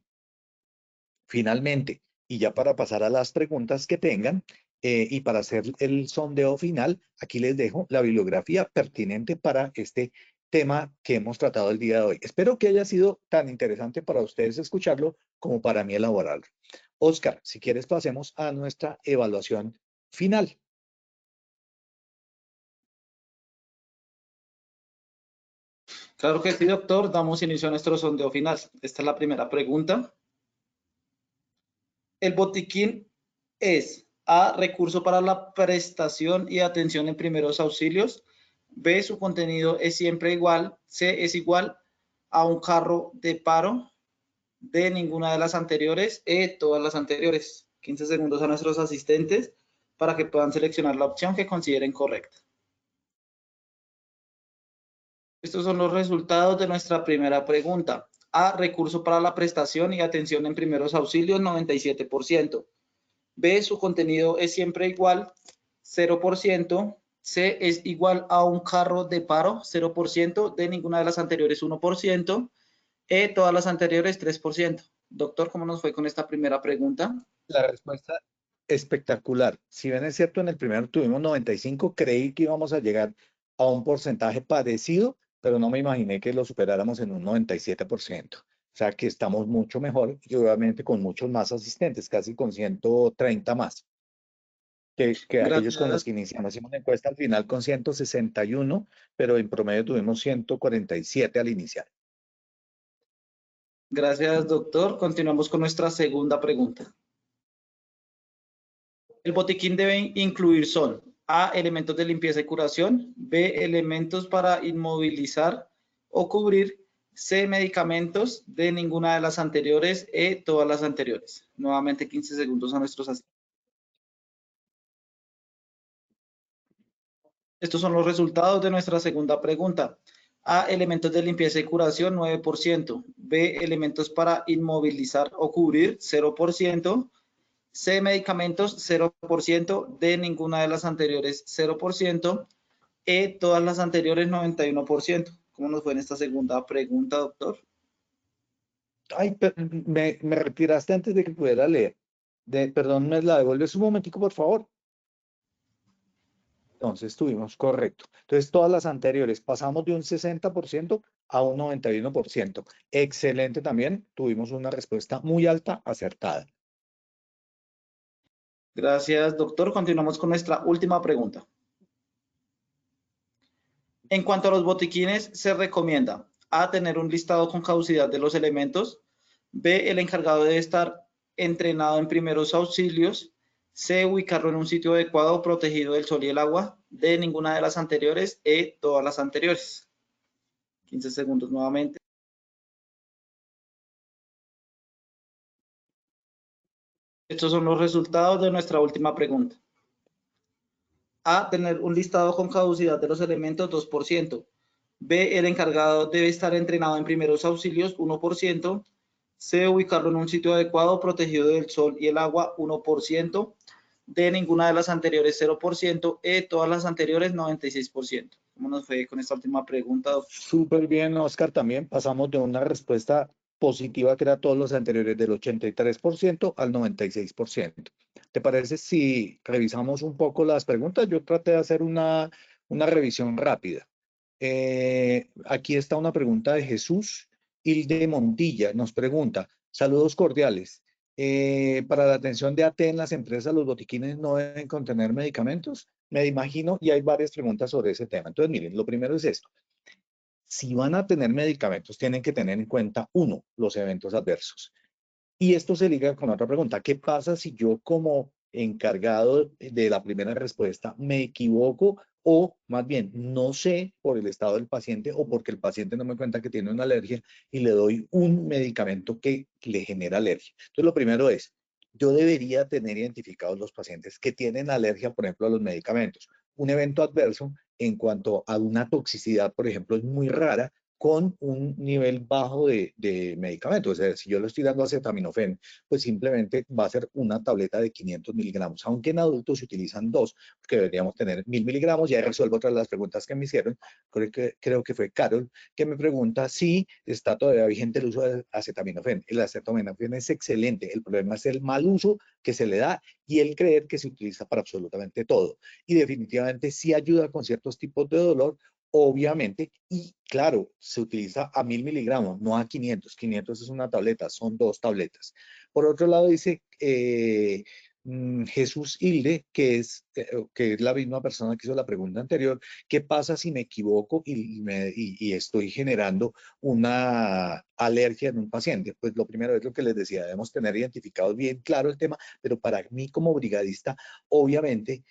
Finalmente, y ya para pasar a las preguntas que tengan y para hacer el sondeo final, aquí les dejo la bibliografía pertinente para este tema que hemos tratado el día de hoy. Espero que haya sido tan interesante para ustedes escucharlo como para mí elaborarlo. Oscar, si quieres pasemos a nuestra evaluación final. Claro que sí, doctor. Damos inicio a nuestro sondeo final. Esta es la primera pregunta. El botiquín es A, recurso para la prestación y atención en primeros auxilios. B, su contenido es siempre igual. C, es igual a un carro de paro. D, ninguna de las anteriores. E, todas las anteriores. 15 segundos a nuestros asistentes para que puedan seleccionar la opción que consideren correcta. Estos son los resultados de nuestra primera pregunta. A, recurso para la prestación y atención en primeros auxilios, 97%. B, su contenido es siempre igual, 0%. C, es igual a un carro de paro, 0%. D, ninguna de las anteriores, 1%. E, todas las anteriores, 3%. Doctor, ¿cómo nos fue con esta primera pregunta? La respuesta espectacular. Si bien es cierto, en el primero tuvimos 95, creí que íbamos a llegar a un porcentaje parecido, pero no me imaginé que lo superáramos en un 97%. O sea que estamos mucho mejor y obviamente con muchos más asistentes, casi con 130 más que aquellos con los Gracias. que iniciamos. Hicimos la encuesta al final con 161, pero en promedio tuvimos 147 al iniciar. Gracias, doctor. Continuamos con nuestra segunda pregunta. El botiquín debe incluir son A, elementos de limpieza y curación, B, elementos para inmovilizar o cubrir, C, medicamentos, D, ninguna de las anteriores, E, todas las anteriores. Nuevamente 15 segundos a nuestros asistentes. Estos son los resultados de nuestra segunda pregunta. A, elementos de limpieza y curación, 9%. B, elementos para inmovilizar o cubrir, 0%. C, medicamentos, 0%. D, ninguna de las anteriores, 0%. E, todas las anteriores, 91%. ¿Cómo nos fue en esta segunda pregunta, doctor? Ay, me retiraste antes de que pudiera leer. Perdón, ¿me la devuelves un momentico, por favor? Entonces tuvimos correcto. Entonces todas las anteriores pasamos de un 60% a un 91%. Excelente también. Tuvimos una respuesta muy alta, acertada. Gracias, doctor. Continuamos con nuestra última pregunta. En cuanto a los botiquines, se recomienda A, tener un listado con caducidad de los elementos. B, el encargado debe estar entrenado en primeros auxilios. C, ubicarlo en un sitio adecuado, protegido del sol y el agua. D, ninguna de las anteriores. E, todas las anteriores. 15 segundos nuevamente. Estos son los resultados de nuestra última pregunta. A, tener un listado con caducidad de los elementos 2%. B, el encargado debe estar entrenado en primeros auxilios 1%. C, ubicarlo en un sitio adecuado, protegido del sol y el agua 1%. D, ninguna de las anteriores 0%. E, todas las anteriores 96%. ¿Cómo nos fue con esta última pregunta, doctor? Súper bien, Oscar, también pasamos de una respuesta positiva que era todos los anteriores del 83% al 96%. ¿Te parece si revisamos un poco las preguntas? Yo traté de hacer una revisión rápida. Aquí está una pregunta de Jesús Hilde Montilla. Nos pregunta, saludos cordiales. Para la atención de AT en las empresas, ¿los botiquines no deben contener medicamentos? Me imagino, y hay varias preguntas sobre ese tema. Entonces, miren, lo primero es esto. Si van a tener medicamentos, tienen que tener en cuenta, uno, los eventos adversos. Y esto se liga con otra pregunta. ¿Qué pasa si yo como encargado de la primera respuesta me equivoco o más bien no sé por el estado del paciente o porque el paciente no me cuenta que tiene una alergia y le doy un medicamento que le genera alergia? Entonces, lo primero es, yo debería tener identificados los pacientes que tienen alergia, por ejemplo, a los medicamentos. Un evento adverso en cuanto a una toxicidad, por ejemplo, es muy rara con un nivel bajo de medicamentos. O sea, si yo le estoy dando acetaminofén, pues simplemente va a ser una tableta de 500 miligramos, aunque en adultos se utilizan dos, porque deberíamos tener 1000 miligramos. Ya resuelvo otras de las preguntas que me hicieron. Creo que fue Carol, que me pregunta si está todavía vigente el uso de acetaminofén. El acetaminofén es excelente. El problema es el mal uso que se le da y el creer que se utiliza para absolutamente todo. Y definitivamente sí ayuda con ciertos tipos de dolor, obviamente, y claro, se utiliza a 1000 miligramos, no a 500. 500 es una tableta, son dos tabletas. Por otro lado, dice Jesús Hilde, que es la misma persona que hizo la pregunta anterior, ¿qué pasa si me equivoco y estoy generando una alergia en un paciente? Pues lo primero es lo que les decía, debemos tener identificado bien claro el tema, pero para mí como brigadista, obviamente,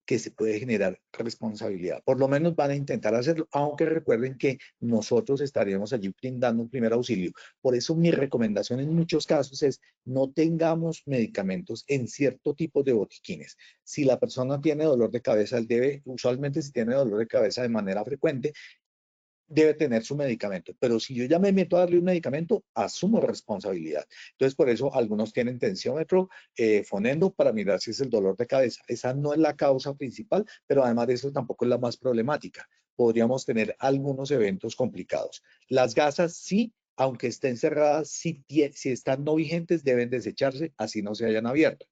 que se puede generar responsabilidad. Por lo menos van a intentar hacerlo, aunque recuerden que nosotros estaríamos allí brindando un primer auxilio. Por eso mi recomendación en muchos casos es no tengamos medicamentos en cierto tipo de botiquines. Si la persona tiene dolor de cabeza, él debe, usualmente si tiene dolor de cabeza de manera frecuente, debe tener su medicamento, pero si yo ya me meto a darle un medicamento, asumo responsabilidad. Entonces, por eso algunos tienen tensiómetro, fonendo para mirar si es el dolor de cabeza. Esa no es la causa principal, pero además de eso tampoco es la más problemática. Podríamos tener algunos eventos complicados. Las gasas sí, aunque estén cerradas, si están no vigentes, deben desecharse, así no se hayan abierto.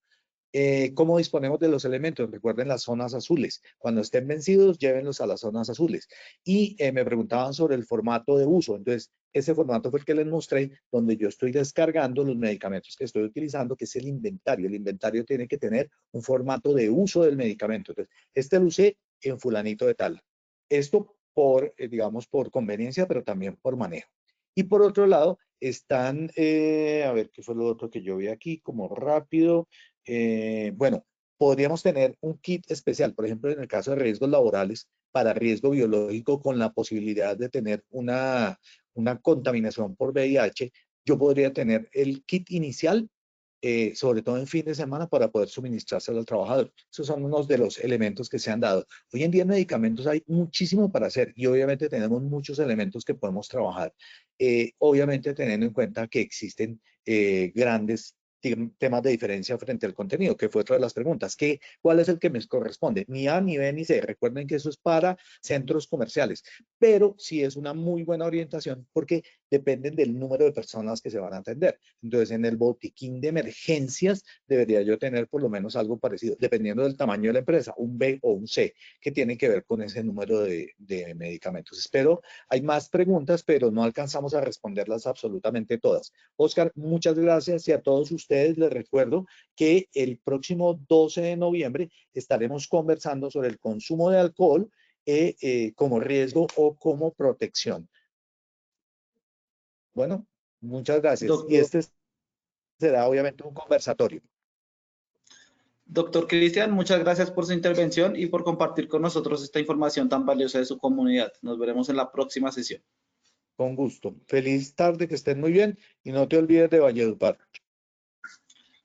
¿Cómo disponemos de los elementos? Recuerden las zonas azules. Cuando estén vencidos, llévenlos a las zonas azules. Y me preguntaban sobre el formato de uso. Entonces, ese formato fue el que les mostré, donde yo estoy descargando los medicamentos que estoy utilizando, que es el inventario. El inventario tiene que tener un formato de uso del medicamento. Entonces, este lo usé en fulanito de tal. Esto por, digamos, por conveniencia, pero también por manejo. Y por otro lado, están, a ver, ¿qué fue lo otro que yo vi aquí? Como rápido. Bueno, podríamos tener un kit especial, por ejemplo, en el caso de riesgos laborales, para riesgo biológico con la posibilidad de tener una contaminación por VIH. Yo podría tener el kit inicial, sobre todo en fin de semana, para poder suministrárselo al trabajador. Esos son unos de los elementos que se han dado. Hoy en día en medicamentos hay muchísimo para hacer y obviamente tenemos muchos elementos que podemos trabajar. Obviamente teniendo en cuenta que existen grandes temas de diferencia frente al contenido, que fue otra de las preguntas. ¿Cuál es el que me corresponde? Ni A, ni B, ni C. Recuerden que eso es para centros comerciales, pero sí es una muy buena orientación porque dependen del número de personas que se van a atender. Entonces, en el botiquín de emergencias debería yo tener por lo menos algo parecido, dependiendo del tamaño de la empresa, un B o un C, que tiene que ver con ese número de medicamentos. Espero, hay más preguntas, pero no alcanzamos a responderlas absolutamente todas. Oscar, muchas gracias y a todos ustedes les recuerdo que el próximo 12 de noviembre estaremos conversando sobre el consumo de alcohol como riesgo o como protección. Bueno, muchas gracias. Doctor, Y este será obviamente un conversatorio. Doctor Cristian, muchas gracias por su intervención y por compartir con nosotros esta información tan valiosa de su comunidad. Nos veremos en la próxima sesión. Con gusto. Feliz tarde, que estén muy bien y no te olvides de Valledupar.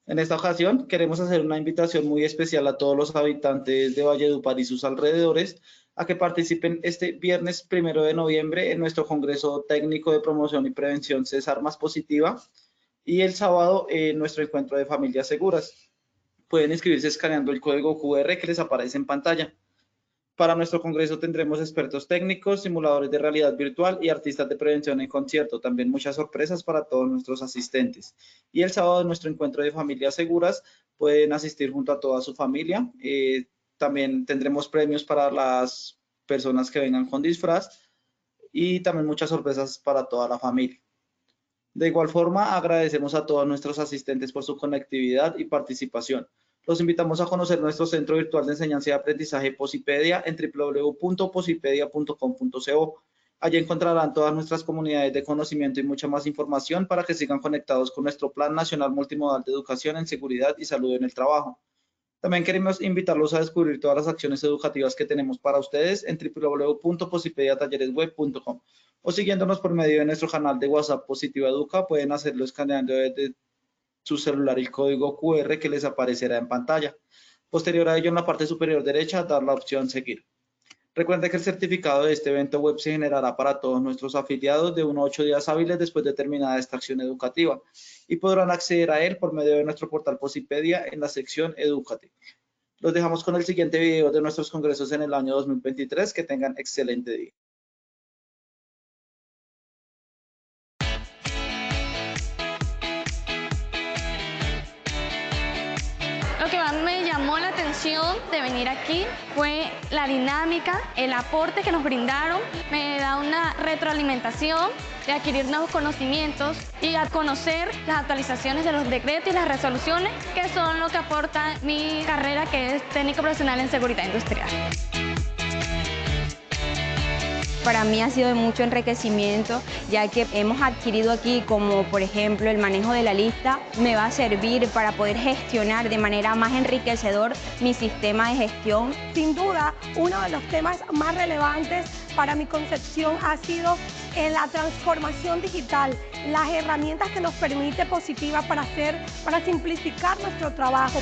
En esta ocasión queremos hacer una invitación muy especial a todos los habitantes de Valledupar y sus alrededores a que participen este viernes 1 de noviembre en nuestro Congreso Técnico de Promoción y Prevención Cesar Más Positiva y el sábado en nuestro encuentro de familias seguras. Pueden inscribirse escaneando el código QR que les aparece en pantalla. Para nuestro congreso tendremos expertos técnicos, simuladores de realidad virtual y artistas de prevención en concierto. También muchas sorpresas para todos nuestros asistentes. Y el sábado en nuestro encuentro de familias seguras pueden asistir junto a toda su familia. También tendremos premios para las personas que vengan con disfraz y también muchas sorpresas para toda la familia. De igual forma, agradecemos a todos nuestros asistentes por su conectividad y participación. Los invitamos a conocer nuestro centro virtual de enseñanza y aprendizaje Posipedia en www.posipedia.com.co. Allí encontrarán todas nuestras comunidades de conocimiento y mucha más información para que sigan conectados con nuestro Plan Nacional Multimodal de Educación en Seguridad y Salud en el Trabajo. También queremos invitarlos a descubrir todas las acciones educativas que tenemos para ustedes en www.posipediatalleresweb.com o siguiéndonos por medio de nuestro canal de WhatsApp Positiva Educa. Pueden hacerlo escaneando desde su celular el código QR que les aparecerá en pantalla. Posterior a ello, en la parte superior derecha, dar la opción Seguir. Recuerden que el certificado de este evento web se generará para todos nuestros afiliados de 1 a 8 días hábiles después de terminada esta acción educativa y podrán acceder a él por medio de nuestro portal Posipedia en la sección Educativa. Los dejamos con el siguiente video de nuestros congresos en el año 2023. Que tengan excelente día. Lo que más me llamó la atención de venir aquí fue la dinámica, el aporte que nos brindaron. Me da una retroalimentación de adquirir nuevos conocimientos y a conocer las actualizaciones de los decretos y las resoluciones, que son lo que aporta mi carrera, que es técnico profesional en seguridad industrial. Para mí ha sido de mucho enriquecimiento, ya que hemos adquirido aquí, como por ejemplo el manejo de la lista, me va a servir para poder gestionar de manera más enriquecedor mi sistema de gestión. Sin duda, uno de los temas más relevantes para mi concepción ha sido la transformación digital, las herramientas que nos permite Positiva para simplificar nuestro trabajo.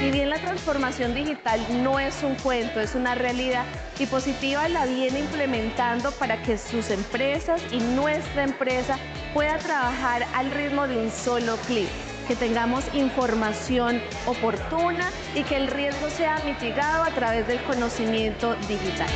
Si bien la transformación digital no es un cuento, es una realidad, y Positiva la viene implementando para que sus empresas y nuestra empresa pueda trabajar al ritmo de un solo clic, que tengamos información oportuna y que el riesgo sea mitigado a través del conocimiento digital.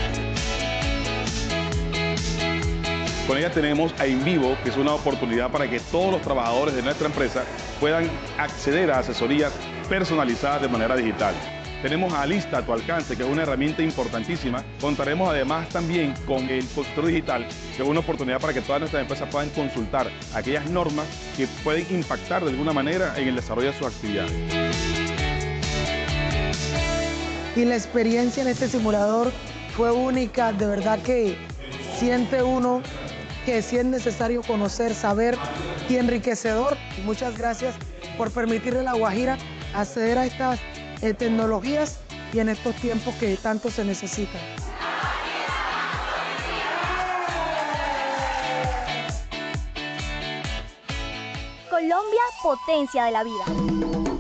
Con ella tenemos a InVivo, que es una oportunidad para que todos los trabajadores de nuestra empresa puedan acceder a asesorías personalizadas de manera digital. Tenemos a Alista a tu alcance, que es una herramienta importantísima. Contaremos además también con el consultor digital, que es una oportunidad para que todas nuestras empresas puedan consultar aquellas normas que pueden impactar de alguna manera en el desarrollo de sus actividades. Y la experiencia en este simulador fue única, de verdad que siente uno que sí es necesario conocer, saber y enriquecedor. Y muchas gracias por permitirle a La Guajira acceder a estas tecnologías y en estos tiempos que tanto se necesitan. Colombia, potencia de la vida.